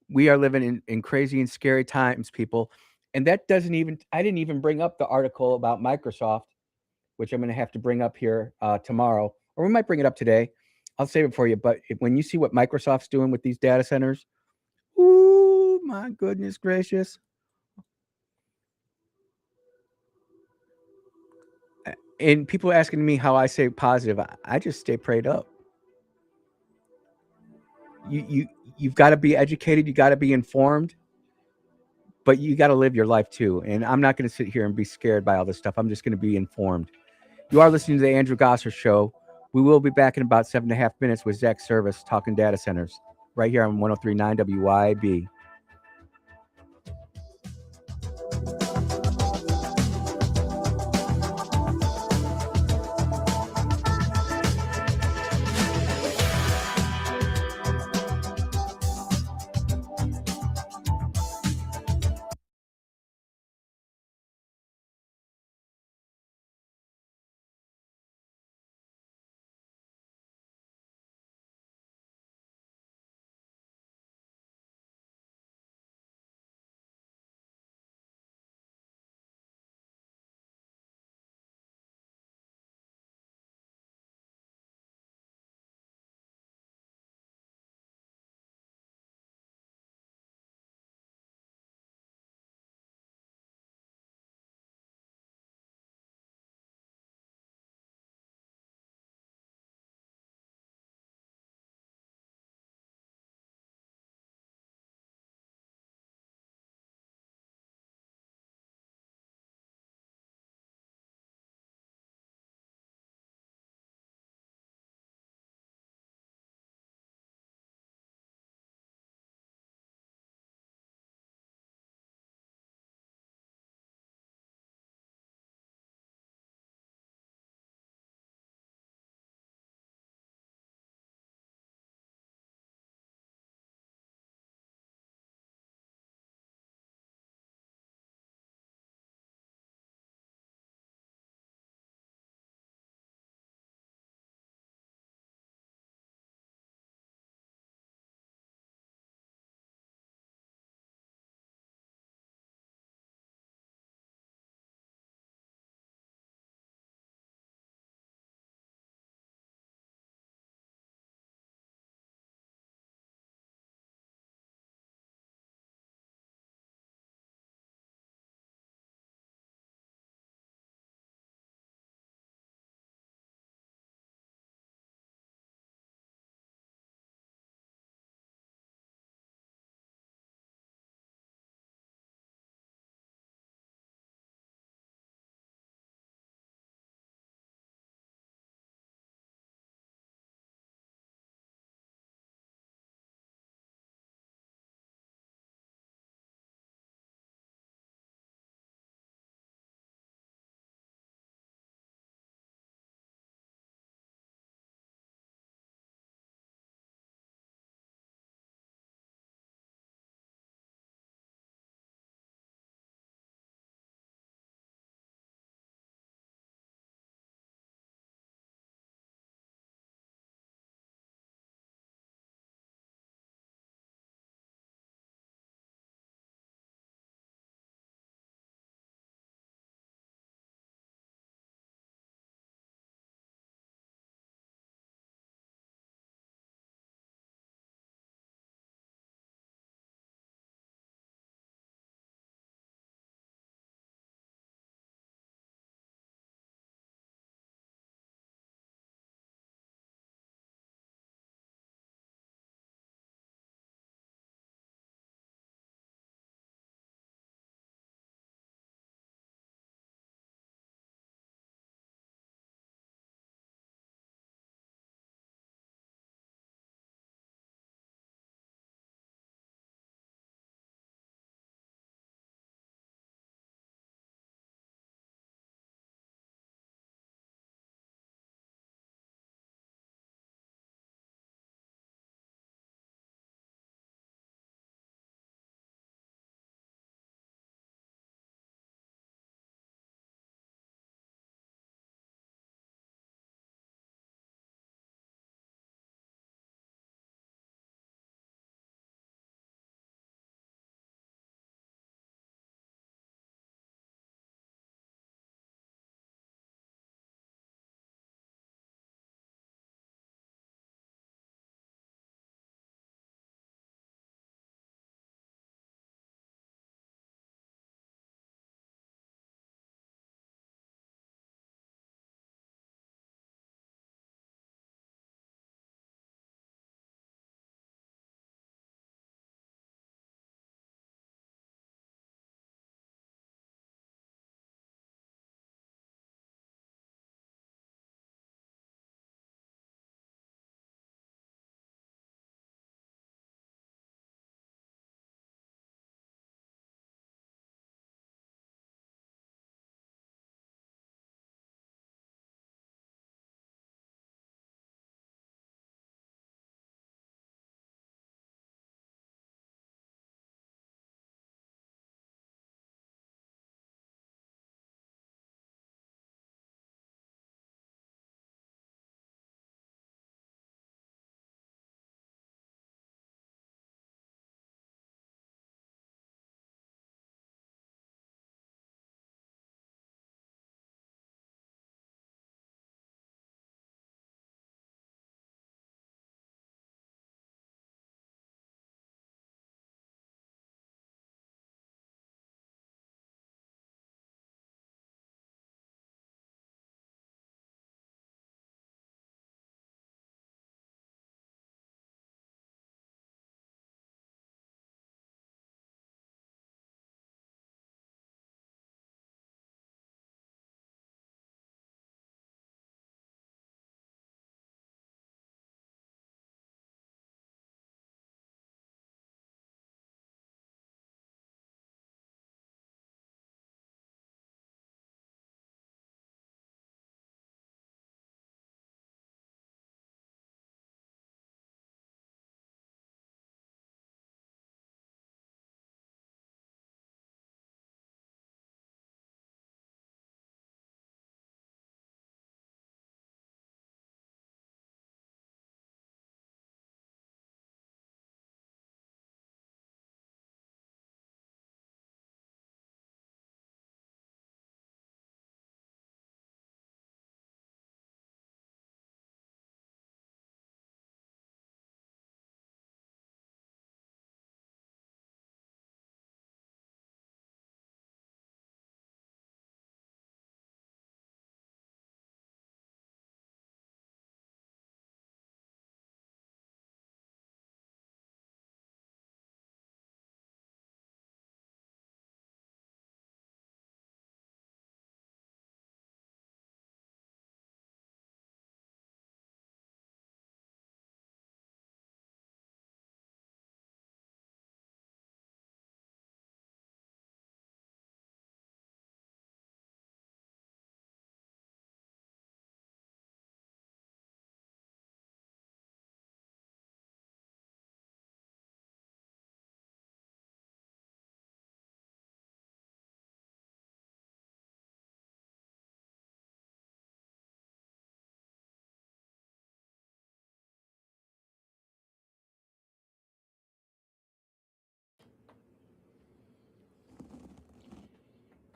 We are living in crazy and scary times, people. And that I didn't even bring up the article about Microsoft, which I'm going to have to bring up here tomorrow, or we might bring it up today. I'll save it for you. But when you see what Microsoft's doing with these data centers, ooh, my goodness gracious. And people are asking me how I stay positive. I just stay prayed up. You've got to be educated. You got to be informed, but you got to live your life too. And I'm not going to sit here and be scared by all this stuff. I'm just going to be informed. You are listening to the Andrew Gosser Show. We will be back in about 7.5 minutes with Zach Service talking data centers right here on 103.9 WYAB.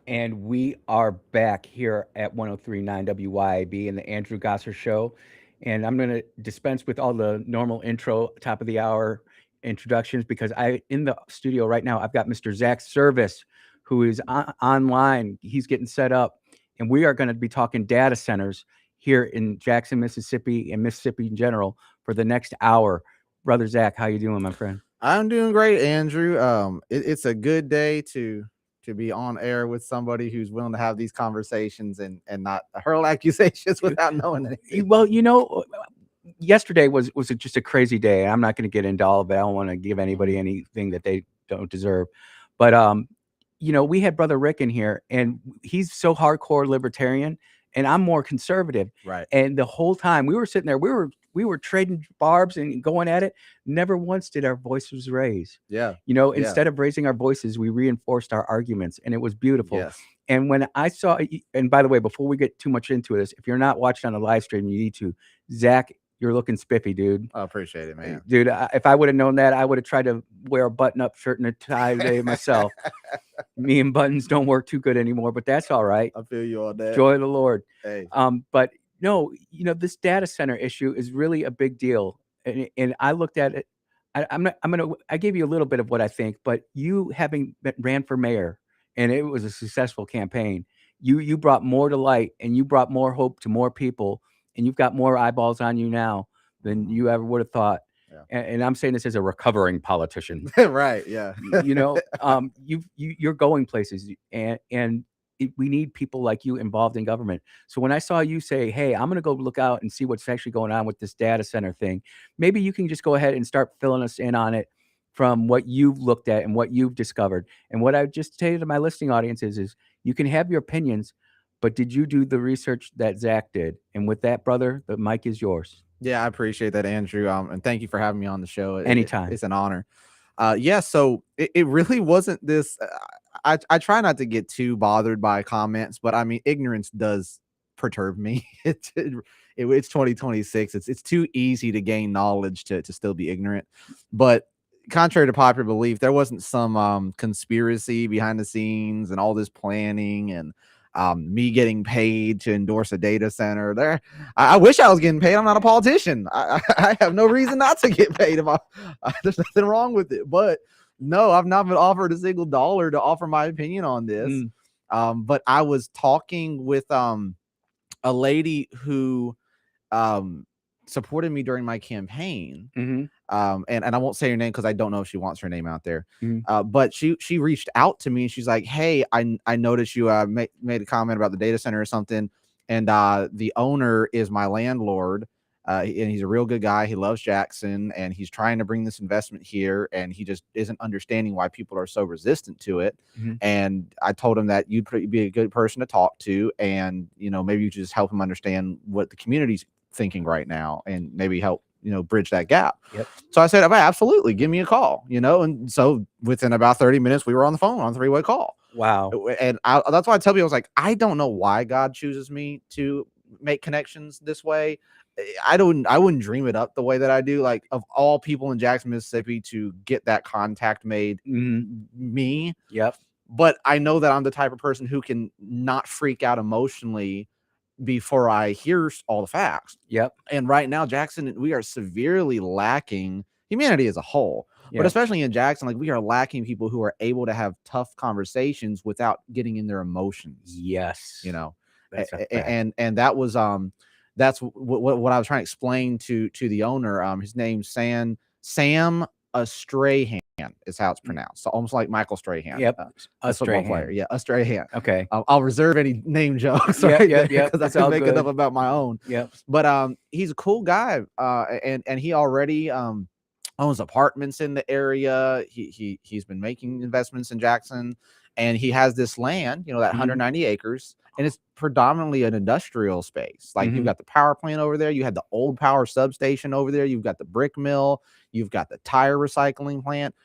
And we are back here at 1039 WYAB in the Andrew Gosser Show. And I'm going to dispense with all the normal intro, top of the hour introductions, because in the studio right now, I've got Mr. Zach Service, who is online. He's getting set up. And we are going to be talking data centers here in Jackson, Mississippi, and Mississippi in general for the next hour. Brother Zach, how you doing, my friend? I'm doing great, Andrew. It's a good day to be on air with somebody who's willing to have these conversations and not hurl accusations without knowing anything. Well, yesterday was just a crazy day. I'm not going to get into all of it. I don't want to give anybody anything that they don't deserve. But we had Brother Rick in here, and he's so hardcore libertarian, and I'm more conservative. Right. And the whole time we were sitting there, we were trading barbs and going at it. Never once did our voices raise. Yeah. Instead of raising our voices, we reinforced our arguments, and it was beautiful. Yes. And when I saw, and by the way, before we get too much into this, if you're not watching on the live stream, you need to. Zach, you're looking spiffy, dude. I appreciate it, man. Dude, if I would have known that, I would have tried to wear a button-up shirt and a tie today myself. Me and buttons don't work too good anymore, but that's all right. I feel you on that. Joy of the Lord. Hey. But no, this data center issue is really a big deal. And I looked at it. I gave you a little bit of what I think, but you having ran for mayor, and it was a successful campaign, you brought more to light, and you brought more hope to more people, and you've got more eyeballs on you now than you ever would have thought. Yeah. And I'm saying this as a recovering politician. Right. Yeah. You're going places, and we need people like you involved in government. So when I saw you say, hey, I'm going to go look out and see what's actually going on with this data center thing, maybe you can just go ahead and start filling us in on it from what you've looked at and what you've discovered. And what I just stated to my listening audience is you can have your opinions, but did you do the research that Zach did? And with that, brother, the mic is yours. Yeah, I appreciate that, Andrew. And thank you for having me on the show. Anytime. It's an honor. So it really wasn't this. I try not to get too bothered by comments, but I mean, ignorance does perturb me. It's 2026. It's too easy to gain knowledge to still be ignorant. But contrary to popular belief, there wasn't some conspiracy behind the scenes and all this planning and me getting paid to endorse a data center there. I wish I was getting paid. I'm not a politician. I have no reason not to get paid. There's nothing wrong with it, but no, I've not been offered a single dollar to offer my opinion on this. But I was talking with a lady who supported me during my campaign. And I won't say her name because I don't know if she wants her name out there. But she reached out to me and she's like, hey, I noticed you made a comment about the data center or something. And the owner is my landlord. And he's a real good guy. He loves Jackson, and he's trying to bring this investment here, and he just isn't understanding why people are so resistant to it. And I told him that you'd be a good person to talk to, and maybe you just help him understand what the community's thinking right now, and maybe help bridge that gap. So I said, oh, absolutely, give me a call. And so within about 30 minutes, we were on the phone on a 3-way call. Wow. And that's why I tell people, I was like, I don't know why God chooses me to make connections this way. I wouldn't dream it up the way that I do. Like, of all people in Jackson, Mississippi, to get that contact made, me. But I know that I'm the type of person who can not freak out emotionally before I hear all the facts. And right now, Jackson, we are severely lacking humanity as a whole, but especially in Jackson, like, we are lacking people who are able to have tough conversations without getting in their emotions. That's and that was that's what I was trying to explain to the owner. His name's Sam Strahan is how it's pronounced. So almost like Michael Strahan. A football player. Yeah, a Strahan. Okay. I'll reserve any name jokes. Because I can make good. it up about my own. But he's a cool guy. And he already owns apartments in the area. He's been making investments in Jackson, and he has this land, that 190 acres. And it's predominantly an industrial space. Like, you've got the power plant over there. You had the old power substation over there. You've got the brick mill. You've got the tire recycling plant.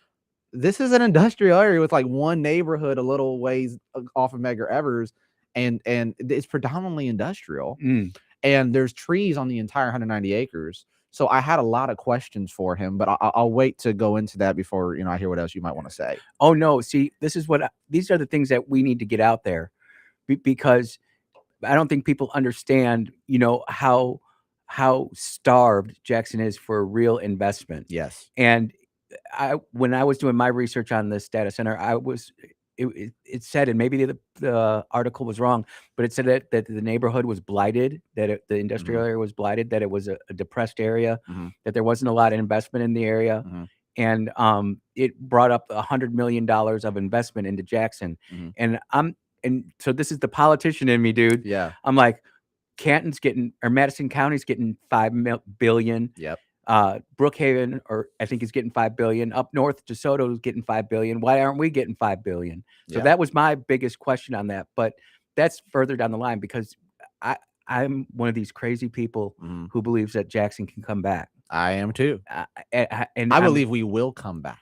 This is an industrial area with like one neighborhood a little ways off of Medgar Evers. And it's predominantly industrial. And there's trees on the entire 190 acres. So I had a lot of questions for him, but I'll wait to go into that before I hear what else you might want to say. Oh no, see, these are the things that we need to get out there, because I don't think people understand, how starved Jackson is for real investment. Yes. And when I was doing my research on this data center, it said, and maybe the article was wrong, but it said that the neighborhood was blighted, that the industrial area was blighted, that it was a depressed area, that there wasn't a lot of investment in the area. And it brought up $100 million of investment into Jackson. And so this is the politician in me, dude. Yeah. I'm like, Madison County's getting $5 billion. Yep. Brookhaven, or I think, is getting $5 billion. Up north, DeSoto is getting $5 billion. Why aren't we getting $5 billion? So that was my biggest question on that. But that's further down the line, because I'm one of these crazy people who believes that Jackson can come back. I am too. And I believe we will come back.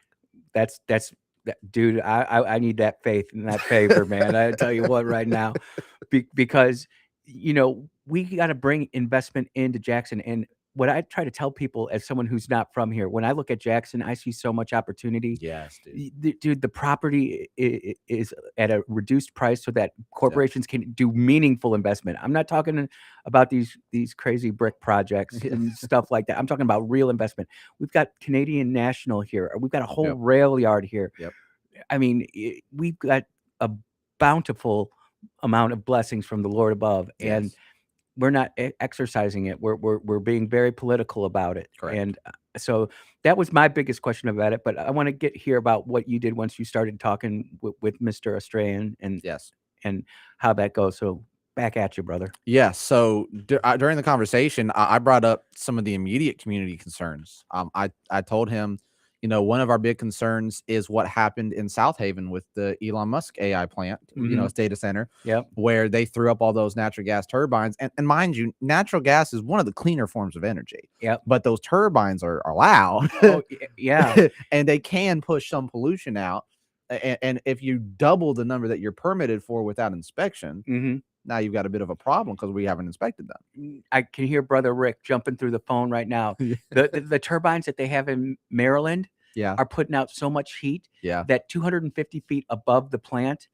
Dude, I need that faith and that favor, man. I tell you what, right now, because we got to bring investment into Jackson. And what I try to tell people, as someone who's not from here, when I look at Jackson, I see so much opportunity. Yes, dude. The property is at a reduced price so that corporations can do meaningful investment. I'm not talking about these crazy brick projects and stuff like that. I'm talking about real investment. We've got Canadian National here. We've got a whole rail yard here. Yep. I mean, we've got a bountiful amount of blessings from the Lord above, and we're not exercising it. We're being very political about it. Correct. And so that was my biggest question about it. But I want to hear about what you did once you started talking with Mr. Australian, and how that goes. So back at you, brother. Yeah. So during the conversation, I brought up some of the immediate community concerns. I told him, one of our big concerns is what happened in South Haven with the Elon Musk AI plant, its data center, where they threw up all those natural gas turbines. And mind you, natural gas is one of the cleaner forms of energy. But those turbines are loud. Oh, yeah. And they can push some pollution out. And if you double the number that you're permitted for without inspection, now you've got a bit of a problem because we haven't inspected them. I can hear Brother Rick jumping through the phone right now. The turbines that they have in Maryland are putting out so much heat that 250 feet above the plant,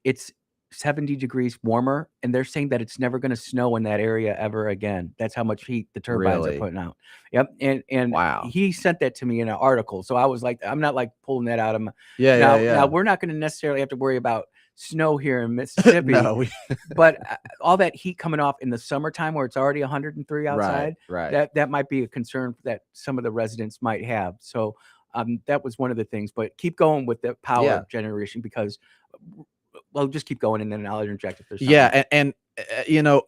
it's 70 degrees warmer. And they're saying that it's never going to snow in that area ever again. That's how much heat the turbines are putting out. Yep. And wow. He sent that to me in an article. So I was like, I'm not like pulling that out of my... Now we're not going to necessarily have to worry about snow here in Mississippi. But all that heat coming off in the summertime where it's already 103 outside, that might be a concern that some of the residents might have. So that was one of the things. But keep going with the power generation, because just keep going, and then I'll interject if there's something. And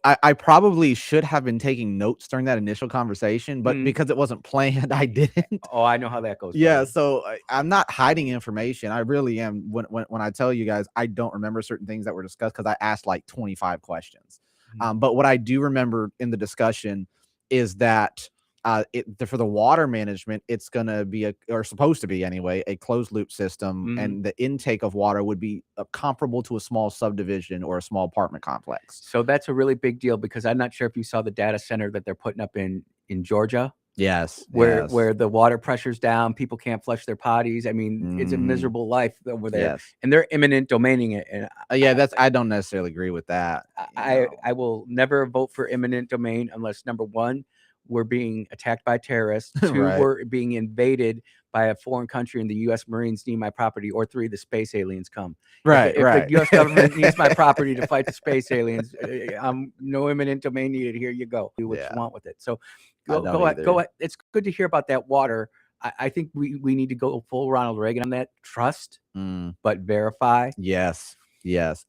I probably should have been taking notes during that initial conversation, but because it wasn't planned, I didn't. Oh, I know how that goes. Yeah, so I'm not hiding information. I really am. When I tell you guys, I don't remember certain things that were discussed because I asked like 25 questions. But what I do remember in the discussion is that for the water management, it's going to be or supposed to be anyway, a closed loop system, and the intake of water would be comparable to a small subdivision or a small apartment complex. So that's a really big deal, because I'm not sure if you saw the data center that they're putting up in Georgia. Yes, where the water pressure's down, people can't flush their potties. I mean, it's a miserable life over there, and they're eminent domaining it. And I don't necessarily agree with that. I will never vote for eminent domain unless, number one, we're being attacked by terrorists. Two, we're being invaded by a foreign country and the U.S. Marines need my property. Or three, the space aliens come. If the U.S. government needs my property to fight the space aliens, no eminent domain needed. Here you go. Do what you want with it. So go ahead. It's good to hear about that water. I think we need to go full Ronald Reagan on that. Trust, but verify. Yes.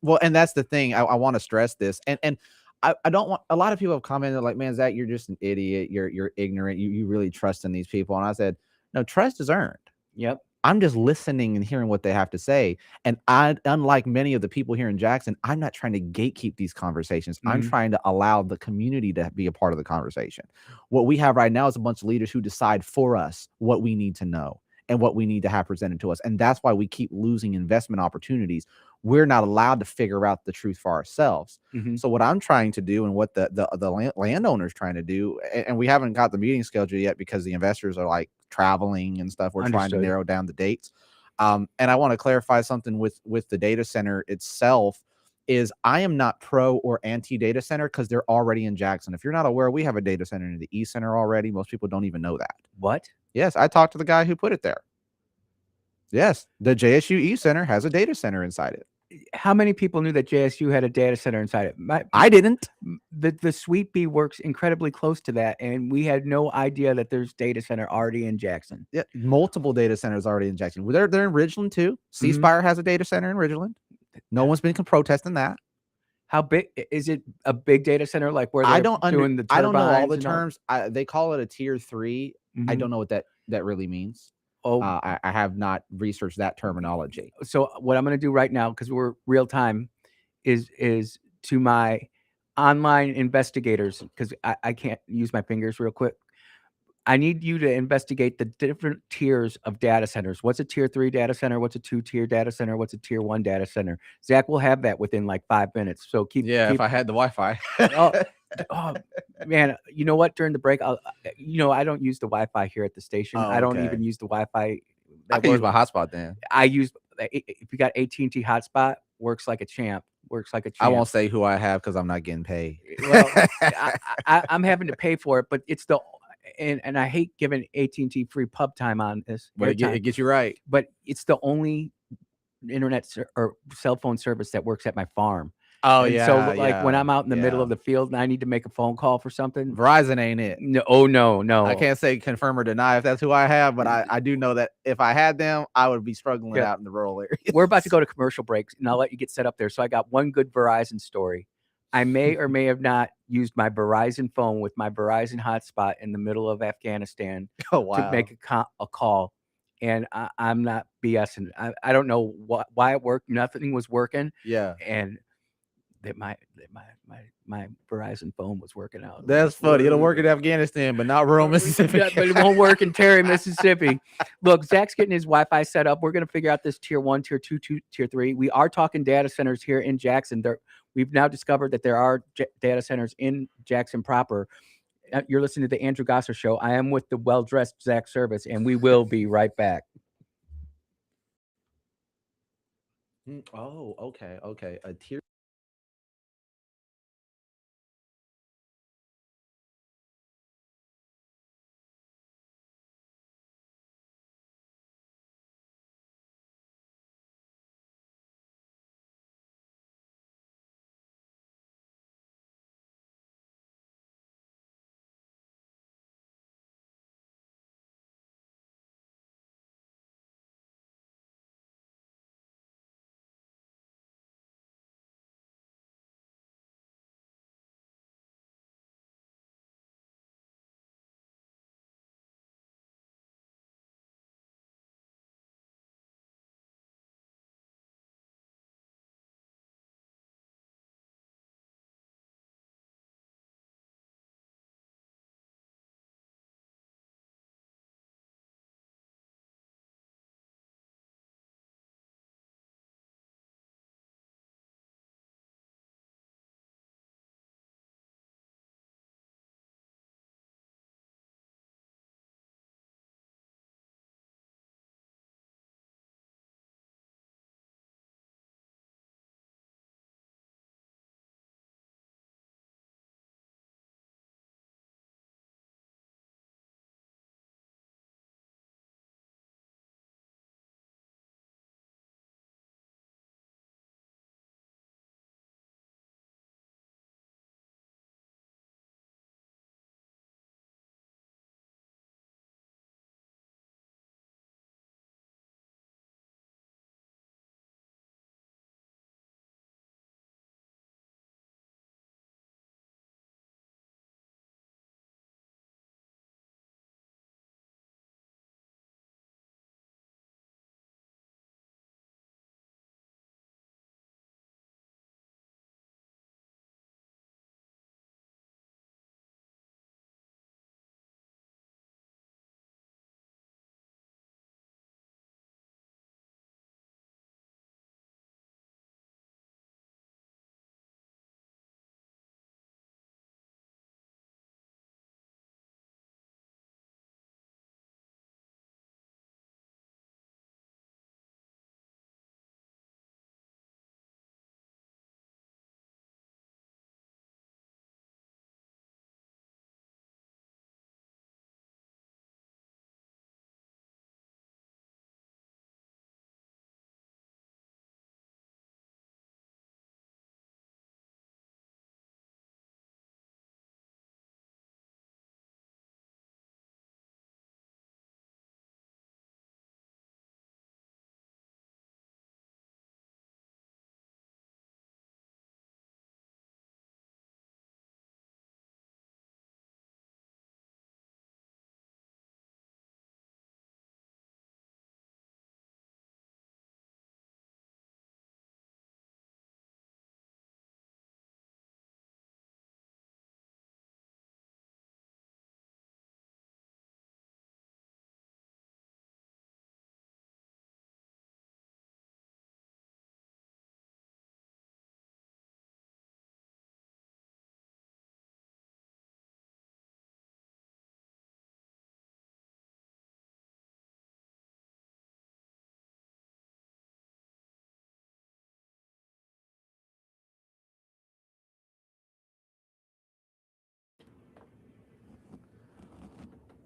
Well, and that's the thing. I want to stress this. And I don't want, a lot of people have commented like, man, Zach, you're just an idiot. You're ignorant. You really trust in these people. And I said, no, trust is earned. Yep. I'm just listening and hearing what they have to say. And unlike many of the people here in Jackson, I'm not trying to gatekeep these conversations. I'm trying to allow the community to be a part of the conversation. What we have right now is a bunch of leaders who decide for us what we need to know. and what we need to have presented to us. And that's why we keep losing investment opportunities. We're not allowed to figure out the truth for ourselves. Mhm. So what I'm trying to do, and what the landowners trying to do, and we haven't got the meeting scheduled yet because the investors are like traveling and stuff. We're trying to Understood. narrow down the dates. And I want to clarify something with the data center itself. Is I am not pro or anti data center because they're already in Jackson. If you're not aware, we have a data center in the East Center already. Most people don't even know that. What? Yes, I talked to the guy who put it there. Yes, the JSU East Center has a data center inside it. How many people knew that JSU had a data center inside it? I didn't. The Sweet Bee works incredibly close to that, and we had no idea that there's data center already in Jackson. Yeah, multiple data centers already in Jackson. They're in Ridgeland too. C Spire has a data center in Ridgeland. No one's been protesting that. How big is it? A big data center like where they're I don't doing the turbines? I don't know all the and terms. They call it a tier 3. I don't know what that really means. Oh, I have not researched that terminology. so what I'm going to do right now, because we're real time, is to my online investigators, because I can't use my fingers real quick. I need you to investigate the different tiers of data centers. What's a tier 3 data center? What's a 2-tier data center? What's a tier 1 data center? Zach will have that within like 5 minutes. So keep. If I had the Wi-Fi. Oh man, you know what? During the break, I don't use the Wi-Fi here at the station. I don't even use the Wi-Fi. I can use my hotspot then. I use, if you got AT&T hotspot, works like a champ. Works like a champ. I won't say who I have because I'm not getting paid. Well, I'm having to pay for it, but it's and I hate giving AT&T free pub time on this. But it gets you right. But it's the only internet or cell phone service that works at my farm. Oh, and yeah. So like when I'm out in the middle of the field and I need to make a phone call for something, Verizon ain't it. No, oh no. I can't say confirm or deny if that's who I have, but I do know that if I had them, I would be struggling out in the rural areas. We're about to go to commercial breaks, and I'll let you get set up there. So I got one good Verizon story. I may or may have not used my Verizon phone with my Verizon hotspot in the middle of Afghanistan to make a call. And I'm not BSing. I don't know why it worked. Nothing was working. Yeah. And that my Verizon phone was working out. That's funny. It'll work in Afghanistan, but not rural Mississippi. Yeah, but it won't work in Terry, Mississippi. Look, Zach's getting his Wi-Fi set up. We're going to figure out this tier 1, tier 2, tier 3. We are talking data centers here in Jackson. We've now discovered that there are data centers in Jackson proper. You're listening to the Andrew Gosser Show. I am with the well-dressed Zach Service, and we will be right back. Oh, okay. A tier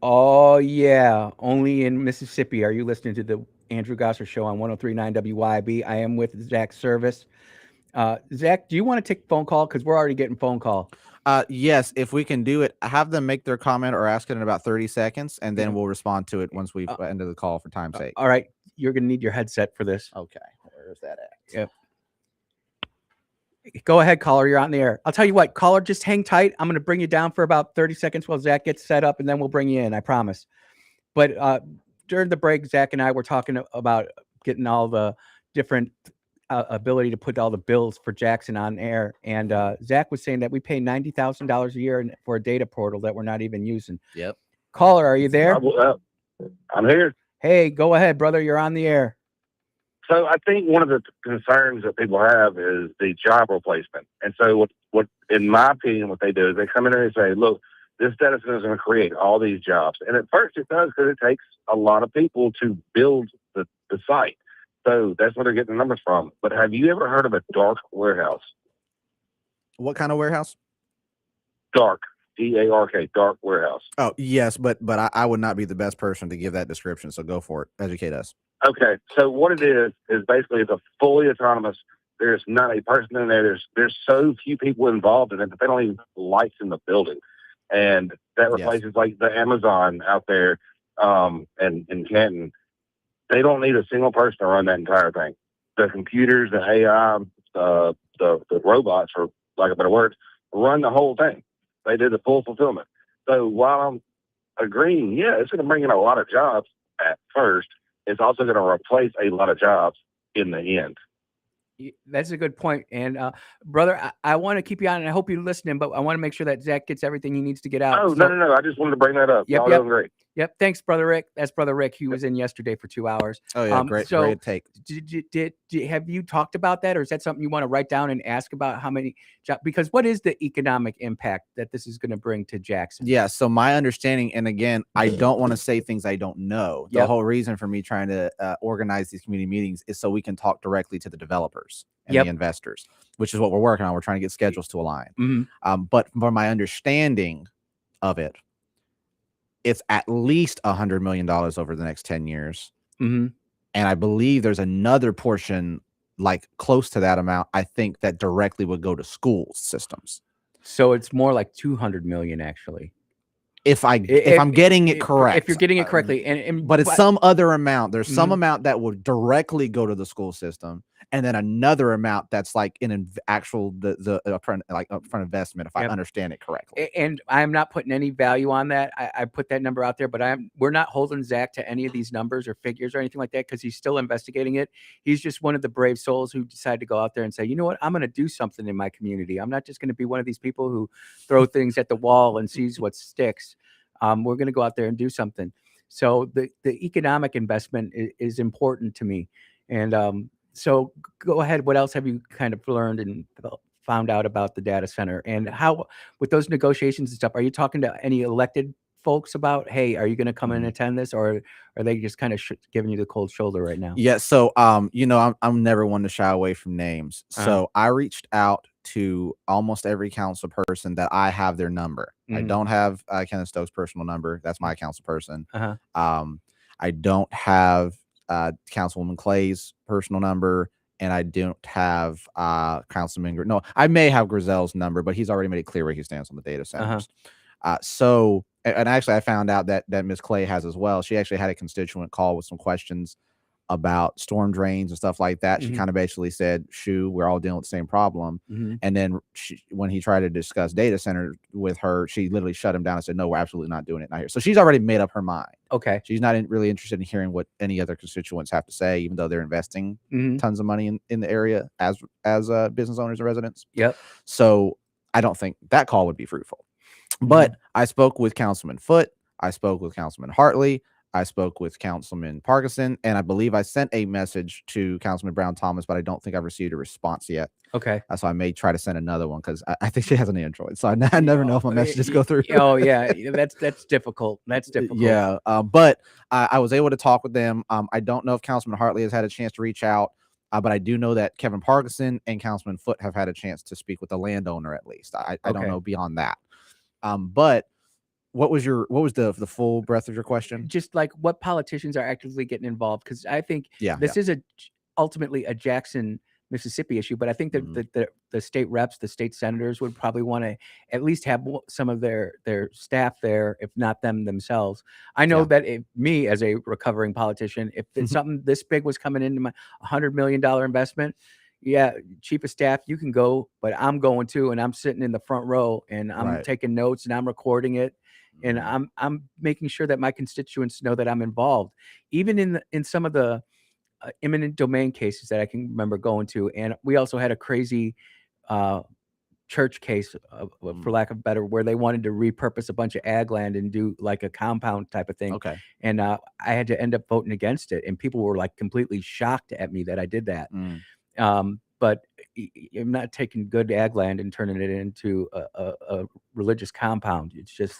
Oh, yeah. Only in Mississippi. Are you listening to the Andrew Gosser Show on 1039 WYAB? I am with Zach Service. Zach, do you want to take a phone call? Because we're already getting phone call. Yes, if we can do it, have them make their comment or ask it in about 30 seconds, and then Yeah. we'll respond to it once we've ended the call for time's sake. All right. You're going to need your headset for this. Okay. Where's that at? Yep. Go ahead, caller. You're on the air. I'll tell you what, caller, just hang tight. I'm going to bring you down for about 30 seconds while Zach gets set up, and then we'll bring you in. I promise. But during the break, Zach and I were talking about getting all the different ability to put all the bills for Jackson on air. And Zach was saying that we pay $90,000 a year for a data portal that we're not even using. Yep. Caller, are you there? I'm here. Hey, go ahead, brother. You're on the air. So I think one of the concerns that people have is the job replacement. And so what in my opinion, what they do is they come in there and say, look, this data center is going to create all these jobs. And at first it does, because it takes a lot of people to build the site. So that's where they're getting the numbers from. But have you ever heard of a dark warehouse? What kind of warehouse? Dark, D-A-R-K, dark warehouse. Oh, yes, but I would not be the best person to give that description. So go for it. Educate us. Okay, so what it is basically it's a fully autonomous. There's not a person in there. There's so few people involved in it that they don't even have lights in the building, and that replaces like the Amazon out there, and in Canton. They don't need a single person to run that entire thing. The computers, the AI, the robots, for lack of a better word, run the whole thing. They did the full fulfillment. So while I'm agreeing, yeah, it's going to bring in a lot of jobs at first. It's also going to replace a lot of jobs in the end. That's a good point. And brother, I want to keep you on, and I hope you're listening, but I want to make sure that Zach gets everything he needs to get out. Oh, no. I just wanted to bring that up. Y'all doing great. Yep. Thanks, Brother Rick. That's Brother Rick. He was in yesterday for 2 hours. Oh, yeah. Great take. Have you talked about that, or is that something you want to write down and ask about how many jobs? Because what is the economic impact that this is going to bring to Jackson? Yeah. So my understanding, and again, I don't want to say things I don't know. The whole reason for me trying to organize these community meetings is so we can talk directly to the developers and the investors, which is what we're working on. We're trying to get schedules to align. Mm-hmm. But from my understanding of it, it's at least $100 million over the next 10 years. Mm-hmm. And I believe there's another portion, like close to that amount, I think, that directly would go to school systems. So it's more like 200 million, actually. If I'm getting it correct. If you're getting it correctly. But it's some other amount. There's some amount that would directly go to the school system, and then another amount that's like in an actual the upfront investment, if I understand it correctly. And I'm not putting any value on that. I put that number out there, but we're not holding Zach to any of these numbers or figures or anything like that, because he's still investigating it. He's just one of the brave souls who decided to go out there and say, you know what, I'm going to do something in my community. I'm not just going to be one of these people who throw things at the wall and sees what sticks. We're going to go out there and do something. So the economic investment is important to me. And so go ahead. What else have you kind of learned and found out about the data center, and how with those negotiations and stuff? Are you talking to any elected folks about, hey, are you going to come and attend this, or are they just kind of giving you the cold shoulder right now? Yeah. So, I'm never one to shy away from names. So I reached out to almost every council person that I have their number. I don't have Kenneth Stokes' personal number. That's my council person. I don't have Councilwoman Clay's personal number, and I don't have Councilman. No, I may have Grizel's number, but he's already made it clear where he stands on the data centers. So, and actually, I found out that Ms. Clay has as well. She actually had a constituent call with some questions about storm drains and stuff like that. She kind of basically said, "Shoo, we're all dealing with the same problem." And then when he tried to discuss data center with her, she literally shut him down and said, "No, we're absolutely not doing it not here." So she's already made up her mind. Okay. She's not really interested in hearing what any other constituents have to say, even though they're investing tons of money in the area as business owners and residents. Yep. So I don't think that call would be fruitful. But I spoke with Councilman Foote. I spoke with Councilman Hartley. I spoke with Councilman Parkinson, and I believe I sent a message to Councilman Brown Thomas, but I don't think I've received a response yet. Okay. So I may try to send another one, because I think she has an Android. So I never know if my messages go through. Oh, yeah. That's difficult. That's difficult. Yeah. But I was able to talk with them. I don't know if Councilman Hartley has had a chance to reach out, but I do know that Kevin Parkinson and Councilman Foote have had a chance to speak with the landowner at least. I don't know beyond that. But what was the full breadth of your question? Just like what politicians are actively getting involved, because I think Yeah, this is ultimately a Jackson, Mississippi issue, but I think that the state reps, the state senators would probably want to at least have some of their staff there, if not them themselves. I know that me as a recovering politician, if it's something this big was coming into my $100 million investment, yeah, chief of staff, you can go, but I'm going too, and I'm sitting in the front row, and I'm taking notes, and I'm recording it, and I'm making sure that my constituents know that I'm involved, even in some of the eminent domain cases that I can remember going to. And we also had a crazy church case, for lack of better, where they wanted to repurpose a bunch of ag land and do like a compound type of thing. Okay. And I had to end up voting against it. And people were like completely shocked at me that I did that. But I'm not taking good ag land and turning it into a religious compound. It's just,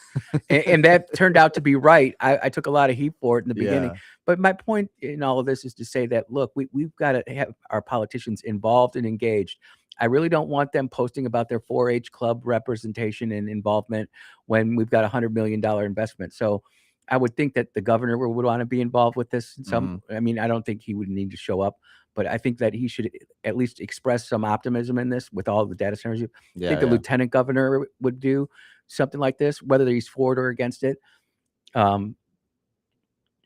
and that turned out to be right. I took a lot of heat for it in the beginning. But my point in all of this is to say that, look, we've got to have our politicians involved and engaged. I really don't want them posting about their 4-H club representation and involvement when we've got $100 million investment. So I would think that the governor would want to be involved with this. I mean, I don't think he would need to show up, but I think that he should at least express some optimism in this with all the data centers. I think the lieutenant governor would do something like this, whether he's for it or against it.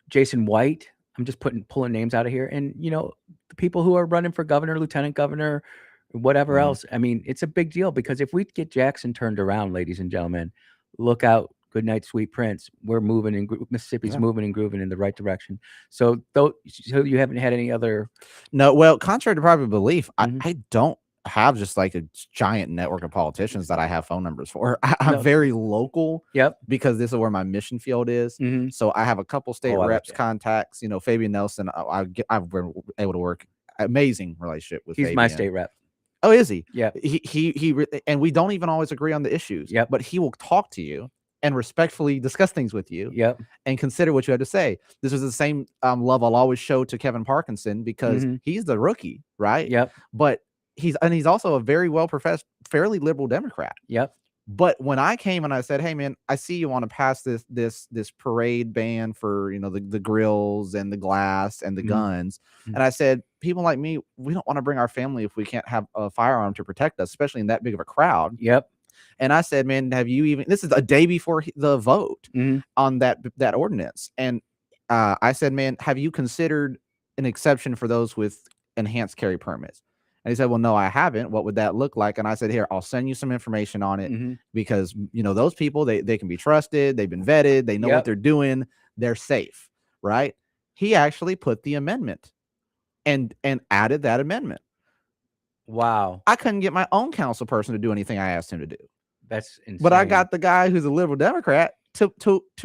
Jason White, I'm just pulling names out of here. And, the people who are running for governor, lieutenant governor, whatever else. I mean, it's a big deal, because if we get Jackson turned around, ladies and gentlemen, look out. Good night, sweet prince. We're moving in Mississippi's moving and grooving in the right direction. So you haven't had any other? No. Well, contrary to popular belief, I don't have just like a giant network of politicians that I have phone numbers for. I'm very local. Because this is where my mission field is. So I have a couple state reps contacts. Fabian Nelson. I've been able to work amazing relationship with. He's Fabian. my state rep. Oh, is he? Yeah. He and we don't even always agree on the issues. But he will talk to you and respectfully discuss things with you. And consider what you had to say. This is the same love I'll always show to Kevin Parkinson, because he's the rookie, right? But he's also a very well-professed, fairly liberal Democrat. But when I came and I said, "Hey man, I see you want to pass this parade ban for the grills and the glass and the guns," and I said, "People like me, we don't want to bring our family if we can't have a firearm to protect us, especially in that big of a crowd." And I said, "Man, have you even?" This is a day before the vote on that ordinance, and I said, "Man, have you considered an exception for those with enhanced carry permits?" And he said, "Well, no, I haven't. What would that look like?" And I said, "Here, I'll send you some information on it, because those people, they can be trusted. They've been vetted. They know what they're doing. They're safe, right?" He actually put the amendment and added that amendment. Wow. I couldn't get my own council person to do anything I asked him to do. That's insane. But I got the guy who's a liberal Democrat to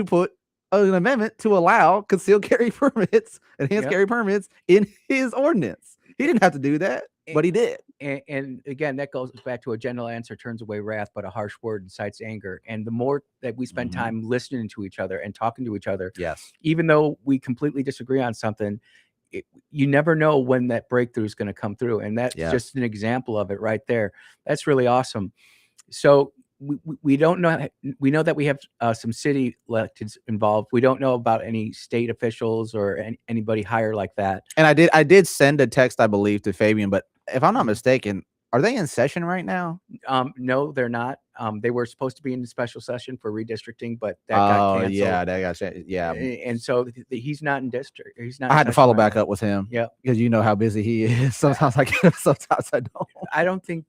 put an amendment to allow concealed carry permits, enhanced carry permits in his ordinance. He didn't have to do that, but he did. And again, that goes back to a gentle answer turns away wrath, but a harsh word incites anger. And the more that we spend time listening to each other and talking to each other, even though we completely disagree on something, you never know when that breakthrough is going to come through. And that's just an example of it right there. That's really awesome. So we don't know. We know that we have some city electeds involved. We don't know about any state officials or anybody higher like that. And I did send a text, I believe, to Fabian, but if I'm not mistaken, are they in session right now? No, they're not. They were supposed to be in the special session for redistricting, but that got canceled. Yeah, that got yeah. And so he's not in district. He's not. I had to follow back up with him. Because you know how busy he is. Sometimes I get him, sometimes I don't. I don't think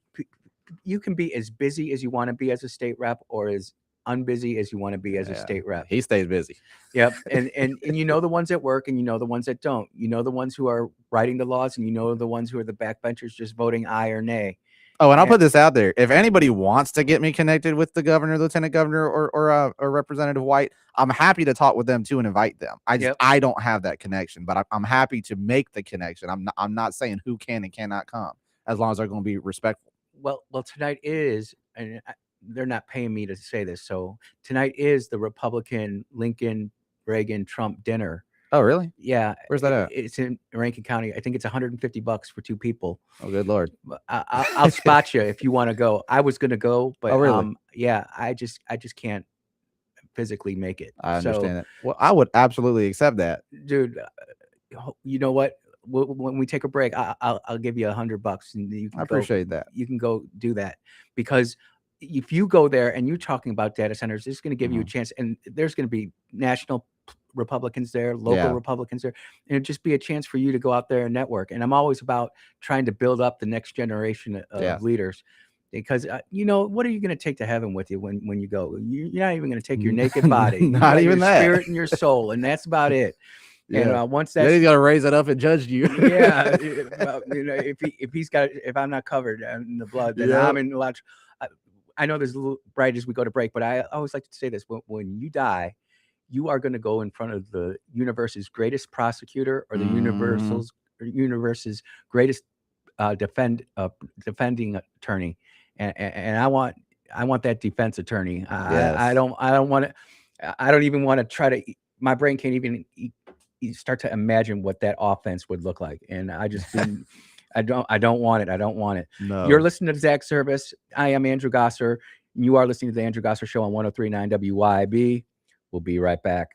you can be as busy as you want to be as a state rep, or as unbusy as you want to be as a state rep. He stays busy. And the ones that work, and the ones that don't. The ones who are writing the laws, and the ones who are the backbenchers just voting aye or nay. Oh, and I'll put this out there. If anybody wants to get me connected with the governor, lieutenant governor, or Representative White, I'm happy to talk with them too and invite them. I don't have that connection, but I'm happy to make the connection. I'm not saying who can and cannot come, as long as they're going to be respectful. Well, tonight is, and they're not paying me to say this, so tonight is the Republican Lincoln Reagan Trump dinner. Oh, really? Yeah. Where's that at? It's in Rankin County. I think it's $150 for 2 people. Oh, good Lord. I'll spot you if you want to go. I was going to go, but oh, really? Yeah, I just can't physically make it. I understand that. Well, I would absolutely accept that, dude. You know what? When we take a break, I'll give you $100, and you can I appreciate that. You can go do that, because if you go there and you're talking about data centers, it's going to give you a chance, and there's going to be national Republicans there, local Republicans there, and it'd just be a chance for you to go out there and network. And I'm always about trying to build up the next generation of leaders, because you know, what are you going to take to heaven with you when you go? You're not even going to take your naked body, not even your that, spirit and your soul, and that's about it. And once that's, he's got to raise it up and judge you. Yeah, well, you know, if I'm not covered in the blood, then I'm in a lot. I know there's a little bright as we go to break, but I always like to say this: when you die, you are going to go in front of the universe's greatest prosecutor, or the universe's greatest defending attorney, and I want that defense attorney. I don't want to. I don't even want to try to. My brain can't even start to imagine what that offense would look like, and I just I don't want it. I don't want it. No. You're listening to Zach Service. I am Andrew Gosser. You are listening to the Andrew Gosser Show on 103.9 WYAB. We'll be right back.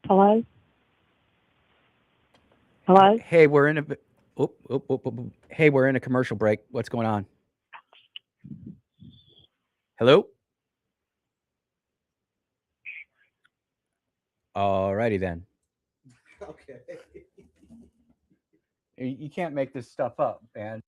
Hello? Hello? Hey, we're in a hey, we're in a commercial break. What's going on? Hello? All righty then. Okay. You can't make this stuff up, man.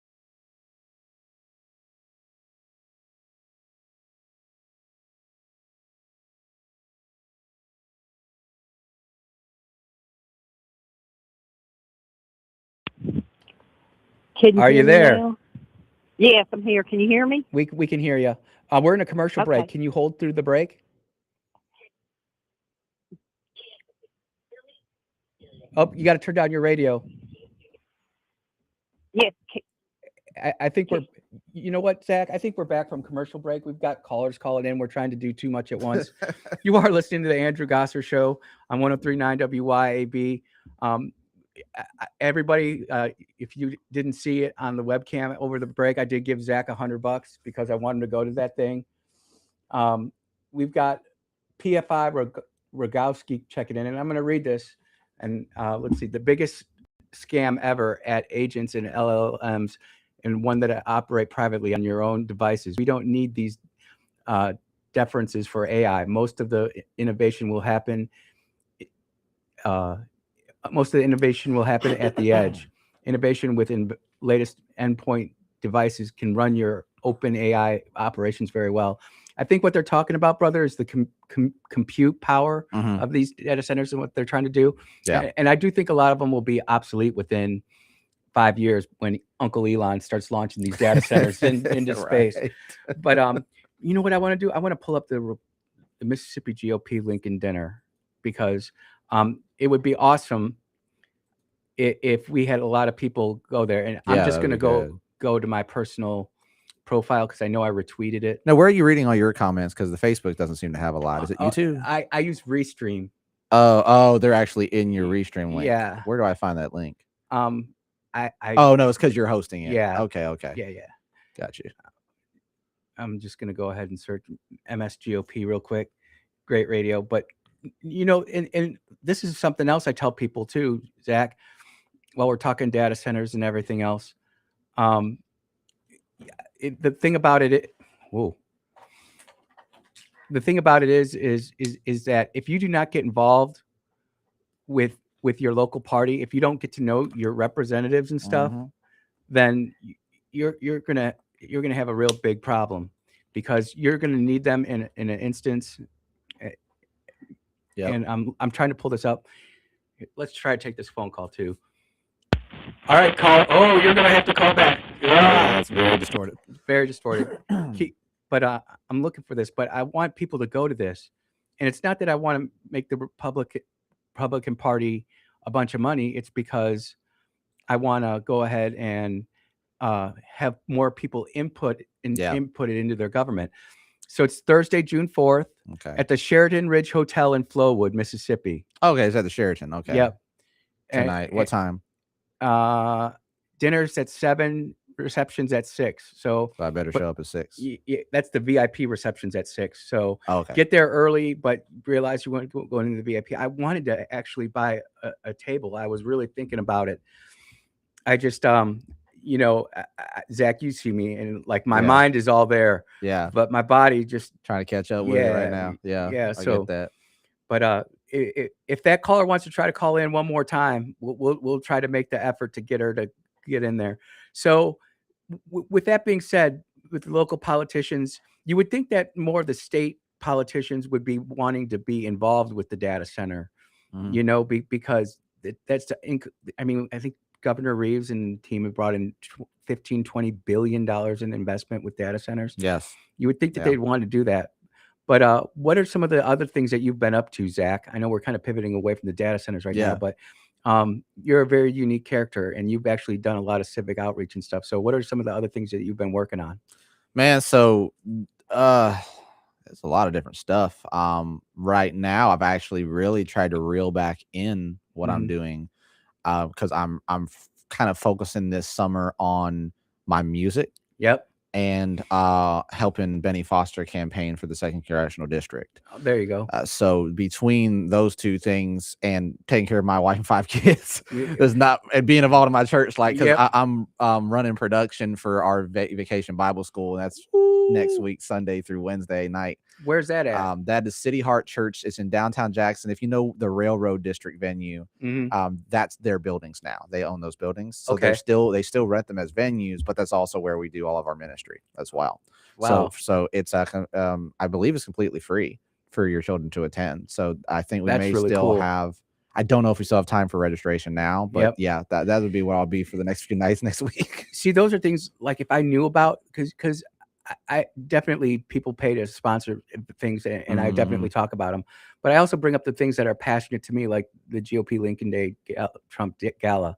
Are you there? Now? Yes, I'm here. Can you hear me? We can hear you. We're in a commercial break. Can you hold through the break? Oh, you got to turn down your radio. Yes. I think we're, you know what, Zach? I think we're back from commercial break. We've got callers calling in. We're trying to do too much at once. You are listening to the Andrew Gosser Show on 103.9 WYAB. Everybody, if you didn't see it on the webcam over the break, I did give Zach $100 because I wanted to go to that thing. We've got PFI Rogowski checking in, and I'm going to read this. And let's see, the biggest scam ever at agents and LLMs, and one that operate privately on your own devices. We don't need these deferences for AI. Most of the innovation will happen. Most of the innovation will happen at the edge. Innovation within latest endpoint devices can run your open AI operations very well. I think what they're talking about, brother, is the compute power of these data centers and what they're trying to do. Yeah. And I do think a lot of them will be obsolete within 5 years when Uncle Elon starts launching these data centers into space. But you know what I want to do? I want to pull up the Mississippi GOP Lincoln dinner, because it would be awesome if we had a lot of people go there. And I'm just going to go to my personal profile because I know I retweeted it. Now, where are you reading all your comments? Because the Facebook doesn't seem to have a lot. Is it YouTube? I use Restream. Oh, they're actually in your Restream link. Yeah. Where do I find that link? Oh no, it's because you're hosting it. Yeah. Okay. Yeah. Got you. I'm just gonna go ahead and search MSGOP real quick. Great radio, but you know, and this is something else I tell people too, Zach. While we're talking data centers and everything else, the thing about it, the thing about it is that if you do not get involved with your local party, if you don't get to know your representatives and stuff, then you're gonna have a real big problem, because you're gonna need them in an instance, Yep. And I'm trying to pull this up. Let's try to take this phone call too. All right, call. Oh, you're gonna have to call back. Yeah, it's very distorted. Very distorted. But I'm looking for this. But I want people to go to this, and it's not that I want to make the Republican Party a bunch of money. It's because I want to go ahead and have more people input it into their government. So it's Thursday, June 4th, Okay. at the Sheridan Ridge Hotel in Flowood, Mississippi. Okay, it's at the Sheraton. Okay. Yep. Tonight. What time? Dinner's at 7, receptions at 6. So I better show up at 6. That's the VIP receptions at 6. So Okay. get there early, but realize you want to go into the VIP. I wanted to actually buy a table. I was really thinking about it. I just, Zach, you see me, and like my mind is all there. Yeah. But my body just trying to catch up with it right now. Yeah. Yeah. I So get that. But if that caller wants to try to call in one more time, we'll try to make the effort to get her to get in there. So with that being said, with local politicians, you would think that more of the state politicians would be wanting to be involved with the data center, because that's I mean, I think Governor Reeves and team have brought in $15-20 billion in investment with data centers. Yes. You would think that they'd want to do that. But what are some of the other things that you've been up to, Zach? I know we're kind of pivoting away from the data centers right now, but you're a very unique character, and you've actually done a lot of civic outreach and stuff. So what are some of the other things that you've been working on? Man, so there's a lot of different stuff. Right now, I've actually really tried to reel back in what I'm doing, because I'm kind of focusing this summer on my music. Yep. And helping Benny Foster campaign for the 2nd Congressional District. Oh, there you go. So between those two things and taking care of my wife and 5 kids, there's not and being involved in my church, like because I'm running production for our vacation Bible school, and that's next week, Sunday through Wednesday night. Where's that at? That is City Heart Church. It's in downtown Jackson. If you know the Railroad District venue, that's their buildings now. They own those buildings, so they still rent them as venues, but that's also where we do all of our ministry as well. Wow. So it's I believe it's completely free for your children to attend. So I think we may really still cool. have. I don't know if we still have time for registration now, but yeah, that would be where I'll be for the next few nights next week. See, those are things like if I knew about, because I definitely people pay to sponsor things, and I definitely talk about them, but I also bring up the things that are passionate to me, like the GOP Lincoln Day Trump Gala.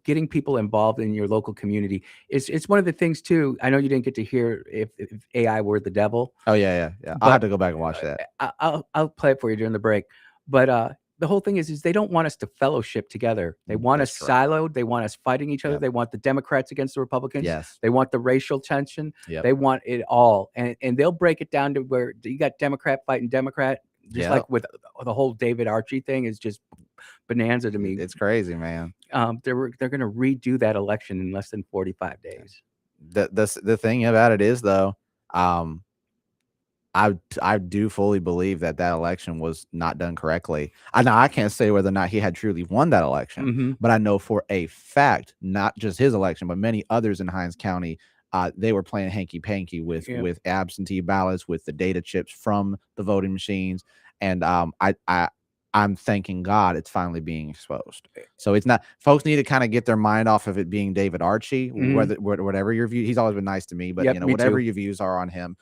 Getting people involved in your local community. It's one of the things too. I know you didn't get to hear if AI were the devil. Oh yeah. I'll have to go back and watch that. I'll play it for you during the break. But the whole thing is they don't want us to fellowship together. They want us siloed. They want us fighting each other. They want the Democrats against the Republicans. Yes. They want the racial tension. They want it all. And they'll break it down to where you got Democrat fighting Democrat. Just like with the whole David Archie thing is just bonanza to me. It's crazy, man. They're going to redo that election in less than 45 days. The thing about it is, though, I do fully believe that election was not done correctly. I can't say whether or not he had truly won that election, but I know for a fact, not just his election, but many others in Hinds County, they were playing hanky-panky with absentee ballots, with the data chips from the voting machines, and I'm thanking God it's finally being exposed. So it's not. Folks need to kind of get their mind off of it being David Archie, whatever your view. He's always been nice to me, but whatever your views are on him.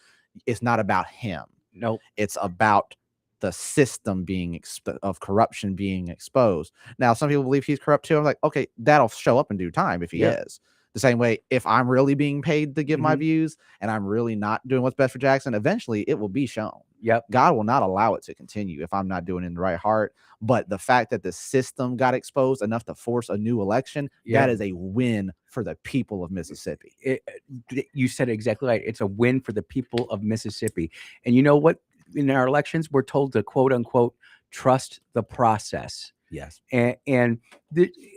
It's not about him. No, it's about the system being of corruption being exposed. Now, some people believe he's corrupt too. I'm like, okay, that'll show up in due time if he is. The same way, if I'm really being paid to give my views and I'm really not doing what's best for Jackson, eventually it will be shown. Yep. God will not allow it to continue if I'm not doing it in the right heart. But the fact that the system got exposed enough to force a new election, that is a win for the people of Mississippi. You said it exactly right. It's a win for the people of Mississippi. And you know what? In our elections, we're told to quote unquote, trust the process. Yes. And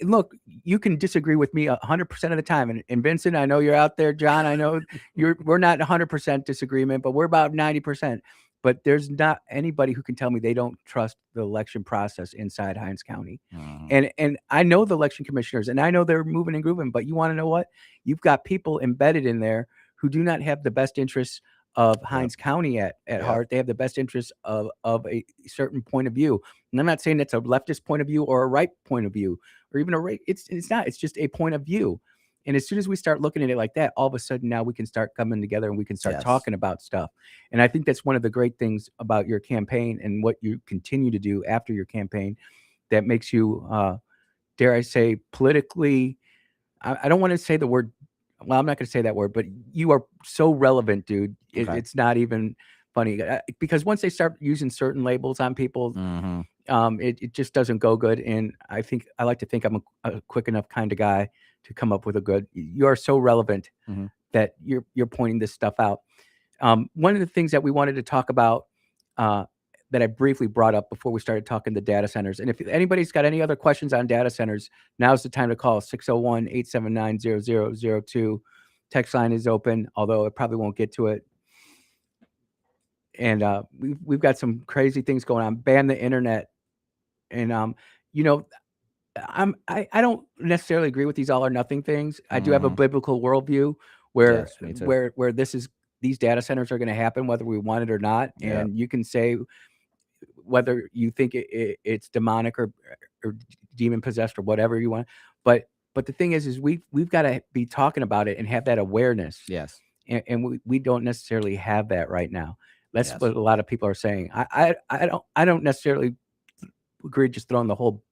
look, you can disagree with me 100% of the time. And Vincent, I know you're out there. John, I know we're not 100% disagreement, but we're about 90%. But there's not anybody who can tell me they don't trust the election process inside Hinds County. And I know the election commissioners, and I know they're moving and grooving, but you want to know what? You've got people embedded in there who do not have the best interests of Hinds County at heart. They have the best interests of a certain point of view. And I'm not saying it's a leftist point of view or a right point of view or even a right. It's not. It's just a point of view. And as soon as we start looking at it like that, all of a sudden now we can start coming together and we can start talking about stuff. And I think that's one of the great things about your campaign and what you continue to do after your campaign that makes you, dare I say, politically, I don't want to say the word, well, I'm not going to say that word, but you are so relevant, dude. It's not even funny because once they start using certain labels on people, it just doesn't go good. And I like to think I'm a quick enough kind of guy to come up with a good. You are so relevant that you're pointing this stuff out. One of the things that we wanted to talk about that I briefly brought up before we started talking the data centers, and if anybody's got any other questions on data centers, now's the time to call 601-879-0002. Text line is open, although it probably won't get to it. And we've got some crazy things going on. Ban the internet, and you know. I don't necessarily agree with these all or nothing things. I do have a biblical worldview where these data centers are going to happen whether we want it or not. And you can say whether you think it's demonic or demon possessed or whatever you want. But the thing is we've got to be talking about it and have that awareness. Yes. And we don't necessarily have that right now. That's what a lot of people are saying. I don't necessarily agree just throwing the whole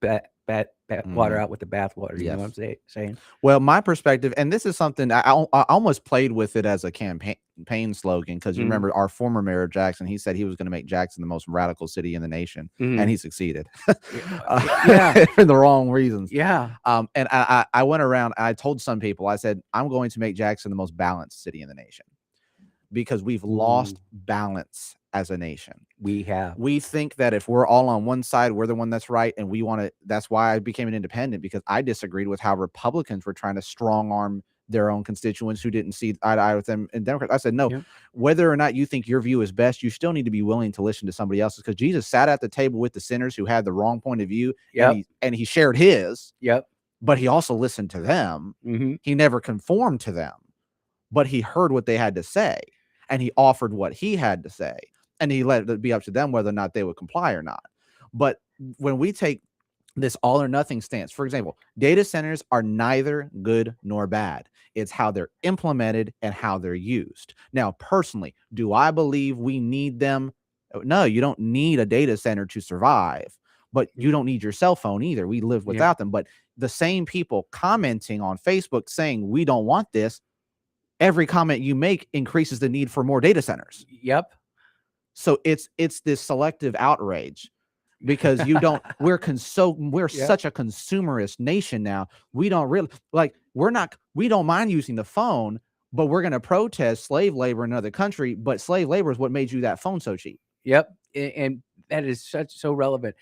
water out with the bathwater. You know what I'm saying? Well, my perspective, and this is something I almost played with it as a campaign slogan because you remember our former mayor Jackson. He said he was going to make Jackson the most radical city in the nation, and he succeeded. For the wrong reasons. Yeah. And I went around. I told some people, I said, I'm going to make Jackson the most balanced city in the nation because we've lost balance as a nation. We think that if we're all on one side, we're the one that's right, and we want to. That's why I became an independent, because I disagreed with how Republicans were trying to strong arm their own constituents who didn't see eye to eye with them. And Democrats, I said, no, whether or not you think your view is best, you still need to be willing to listen to somebody else's, because Jesus sat at the table with the sinners who had the wrong point of view, and he shared his. But he also listened to them. He never conformed to them, but he heard what they had to say, and he offered what he had to say. And he let it be up to them whether or not they would comply or not. But when we take this all or nothing stance, for example, data centers are neither good nor bad. It's how they're implemented and how they're used. Now, personally, do I believe we need them? No, you don't need a data center to survive, but you don't need your cell phone either. We live without them. But the same people commenting on Facebook saying we don't want this, every comment you make increases the need for more data centers. So it's this selective outrage, because you don't. We're such a consumerist nation now. We don't really we don't mind using the phone, but we're going to protest slave labor in another country. But slave labor is what made you that phone so cheap. And that is so relevant.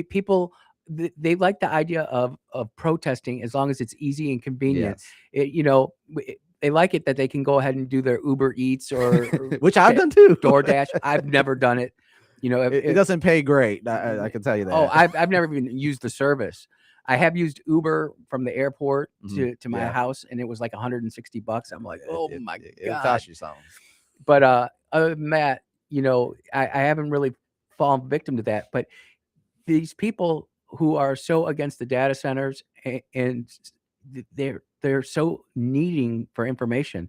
People, they like the idea of protesting as long as it's easy and convenient. They like it that they can go ahead and do their Uber Eats or which I've done too. DoorDash. I've never done it. It doesn't pay great. I can tell you that. Oh, I've never even used the service. I have used Uber from the airport to my house, and it was like $160. I'm like, oh my God. It cost you something. But other than that, I haven't really fallen victim to that. But these people who are so against the data centers and they're so needing for information.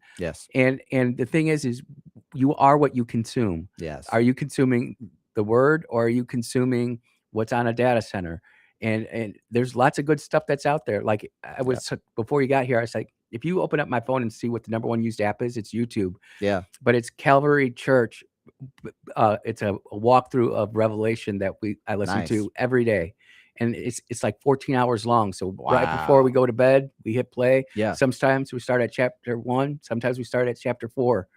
And the thing is you are what you consume. Are you consuming the word, or are you consuming what's on a data center? And there's lots of good stuff that's out there. Like I was before you got here, I was like, if you open up my phone and see what the #1 used app is, it's YouTube. But it's Calvary Church. It's a walkthrough of Revelation that I listen to every day. And it's like 14 hours long. So right before we go to bed, we hit play. Sometimes we start at chapter 1. Sometimes we start at chapter 4.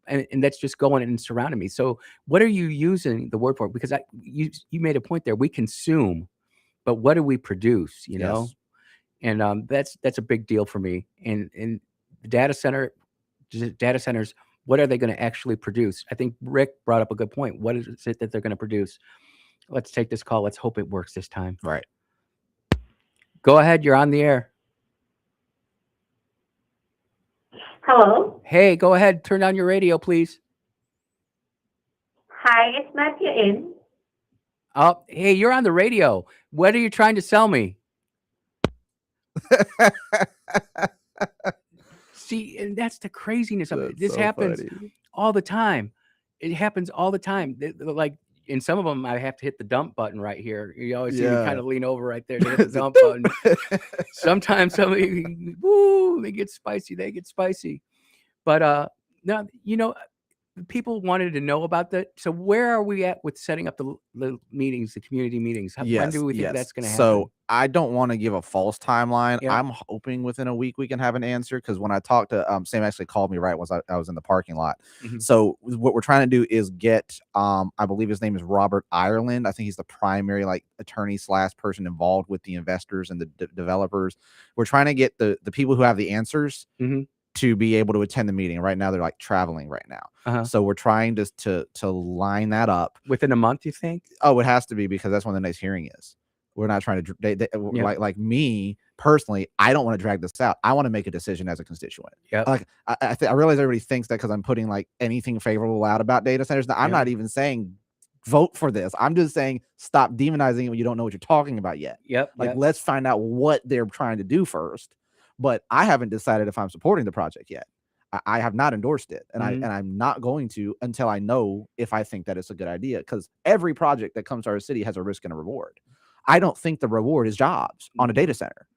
And that's just going and surrounding me. So what are you using the word for? Because you made a point there. We consume, but what do we produce? You know, and that's a big deal for me. And the data centers. What are they going to actually produce? I think Rick brought up a good point. What is it that they're going to produce? Let's take this call. Let's hope it works this time. Right. Go ahead. You're on the air. Hello. Hey, go ahead. Turn down your radio, please. Hi, it's Matthew in. Oh, hey, you're on the radio. What are you trying to sell me? See, and that's the craziness of it. That's This so happens funny. all the time. It happens all the time. Like in some of them, I have to hit the dump button right here. You always see me kind Yeah. of lean over right there to hit the dump button. Sometimes somebody, woo, they get spicy. They get spicy. But no, people wanted to know about that. So where are we at with setting up the meetings, the community meetings? When do we think that's going to happen? So I don't want to give a false timeline. Yeah. I'm hoping within a week we can have an answer, because when I talked to Sam actually called me right once I was in the parking lot. Mhm. So what we're trying to do is get I believe his name is Robert Ireland. I think he's the primary attorney / person involved with the investors and the developers. We're trying to get the people who have the answers Mhm. to be able to attend the meeting. Right now they're traveling right now. Uh-huh. So we're trying to line that up Within a month, you think? Oh, it has to be, because that's when the next hearing is. We're not trying to Yeah. like me personally, I don't want to drag this out. I want to make a decision as a constituent. Yep. I realize everybody thinks that because I'm putting anything favorable out about data centers. I'm Yeah. not even saying vote for this. I'm just saying stop demonizing it when you don't know what you're talking about yet. Yep. Let's find out what they're trying to do first. But I haven't decided if I'm supporting the project yet. I have not endorsed it, and Mhm. I'm not going to until I know if I think that it's a good idea, because every project that comes to our city has a risk and a reward. I don't think the reward is jobs on a data center.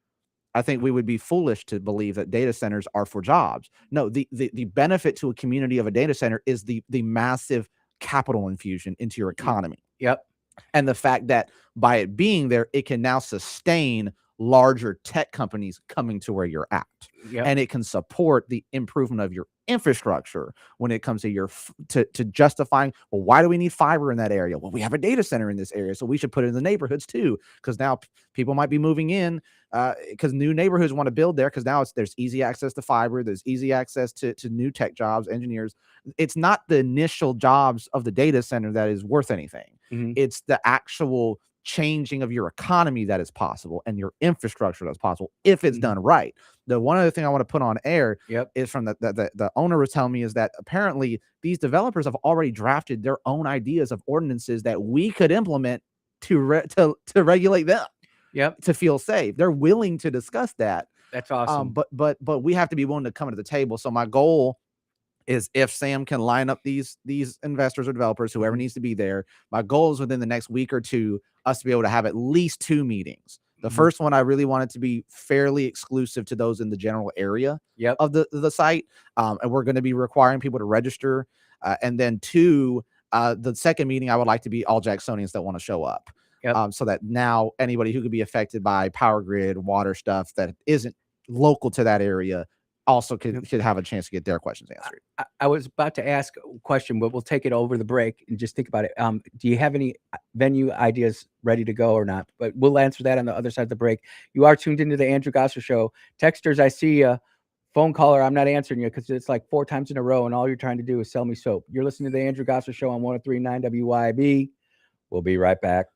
I think we would be foolish to believe that data centers are for jobs. No, the benefit to a community of a data center is the massive capital infusion into your economy. Yep. And the fact that by it being there, it can now sustain larger tech companies coming to where you're at. Yep. And it can support the improvement of your infrastructure when it comes to your to justifying, well, why do we need fiber in that area? Well, we have a data center in this area, so we should put it in the neighborhoods too, because now people might be moving in because new neighborhoods want to build there, because now there's easy access to fiber, there's easy access to new tech jobs, engineers. It's not the initial jobs of the data center that is worth anything. Mhm. It's the actual changing of your economy that is possible, and your infrastructure that's possible if it's done right. The one other thing I want to put on air Yep. is from the owner was telling me is that apparently these developers have already drafted their own ideas of ordinances that we could implement to regulate them. Yep. To feel safe. They're willing to discuss that. That's awesome. But we have to be willing to come to the table. So my goal is, if Sam can line up these investors or developers, whoever needs to be there, my goal is within the next week or two, us to be able to have at least 2 meetings. The first one, I really want it to be fairly exclusive to those in the general area of the site. And we're going to be requiring people to register. And then 2, the second meeting, I would like to be all Jacksonians that want to show up. Yep. So that now anybody who could be affected by power grid, water stuff that isn't local to that area also could have a chance to get their questions answered. I was about to ask a question, but we'll take it over the break and just think about it. Do you have any venue ideas ready to go or not? But we'll answer that on the other side of the break. You are tuned into the Andrew Gosser Show. Texters, I see you. Phone caller, I'm not answering you because it's like 4 times in a row, and all you're trying to do is sell me soap. You're listening to the Andrew Gosser Show on 103.9 WYAB. We'll be right back.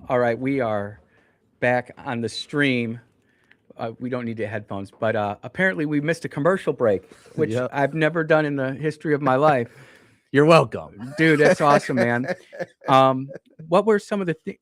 All right, we are back on the stream. We don't need the headphones, but apparently we missed a commercial break, which Yep. I've never done in the history of my life. You're welcome. Dude, that's awesome, man. What were some of the things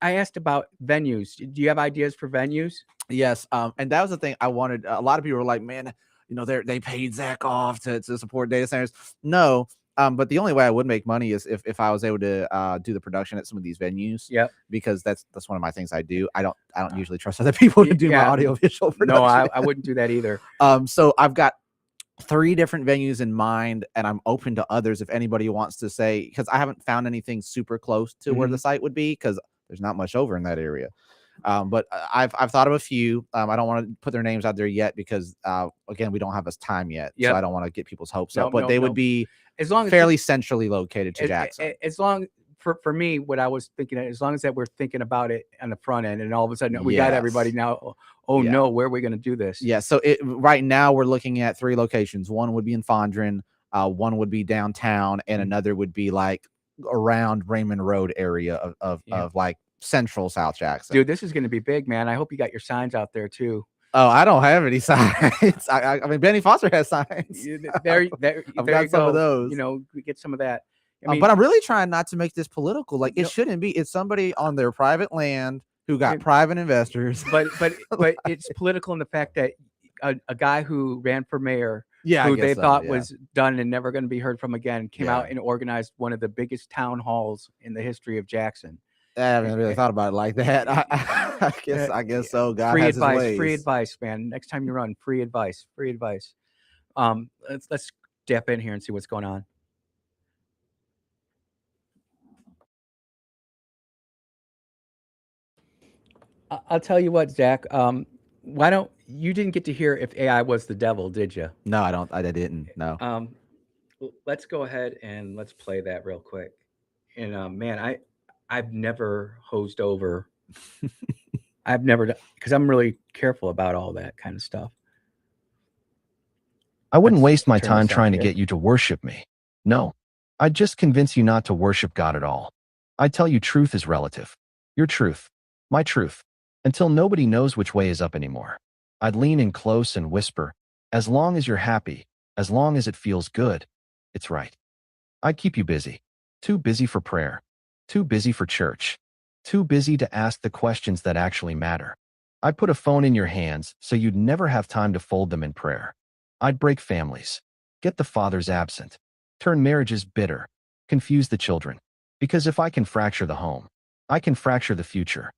I asked about venues? Do you have ideas for venues? Yes, and that was the thing I wanted. A lot of people were like, "Man, you know, they paid Zach off to support data centers." No, but the only way I would make money is if I was able to do the production at some of these venues. Yep. Because that's one of my things I do. I don't usually trust other people to do my audiovisual production. No, I wouldn't do that either. So I've got 3 different venues in mind, and I'm open to others if anybody wants to say, because I haven't found anything super close to where the site would be, because there's not much over in that area. But I've thought of a few. I don't want to put their names out there yet because again, we don't have us time yet, so I don't want to get people's hopes up. But they would be as long as fairly centrally located to Jackson. As long for me, what I was thinking, as long as that we're thinking about it on the front end, and all of a sudden we got everybody now. Oh no, where are we going to do this? Yeah. So right now we're looking at 3 locations. One would be in Fondren, one would be downtown, and another would be like around Raymond Road area of like central South Jackson. Dude, this is going to be big, man. I hope you got your signs out there too. Oh, I don't have any signs. I mean, Benny Foster has signs. I've got some of those. You know, we get some of that. I mean, but I'm really trying not to make this political. Like, it shouldn't be. It's somebody on their private land who got private investors. But it's political in the fact that a guy who ran for mayor, who they thought was done and never going to be heard from again, came out and organized one of the biggest town halls in the history of Jackson. I haven't really thought about it like that. I guess so. God free has advice, his ways. free advice, man. Next time you run, free advice. Let's step in here and see what's going on. I'll tell you what, Zach. Why don't you didn't get to hear if AI was the devil, did you? No, I don't. I didn't. No. Let's go ahead and let's play that real quick. And man, I've never hosed over. I've never done, because I'm really careful about all that kind of stuff. I wouldn't waste my time trying to get you to worship me. No, I'd just convince you not to worship God at all. I tell you truth is relative. Your truth, my truth, until nobody knows which way is up anymore. I'd lean in close and whisper, as long as you're happy, as long as it feels good, it's right. I'd keep you busy. Too busy for prayer. Too busy for church. Too busy to ask the questions that actually matter. I'd put a phone in your hands so you'd never have time to fold them in prayer. I'd break families. Get the fathers absent. Turn marriages bitter. Confuse the children. Because if I can fracture the home, I can fracture the future.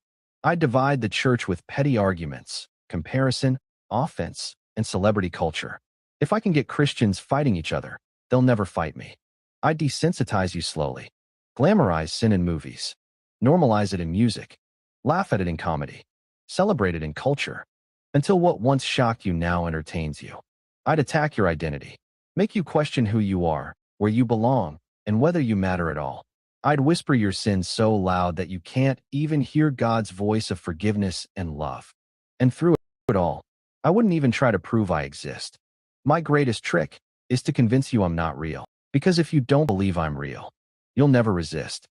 I'd divide the church with petty arguments, comparison, offense, and celebrity culture. If I can get Christians fighting each other, they'll never fight me. I'd desensitize you slowly. Glamorize sin in movies. Normalize it in music. Laugh at it in comedy. Celebrate it in culture. Until what once shocked you now entertains you. I'd attack your identity. Make you question who you are, where you belong, and whether you matter at all. I'd whisper your sins so loud that you can't even hear God's voice of forgiveness and love. And through it all, I wouldn't even try to prove I exist. My greatest trick is to convince you I'm not real. Because if you don't believe I'm real, you'll never resist.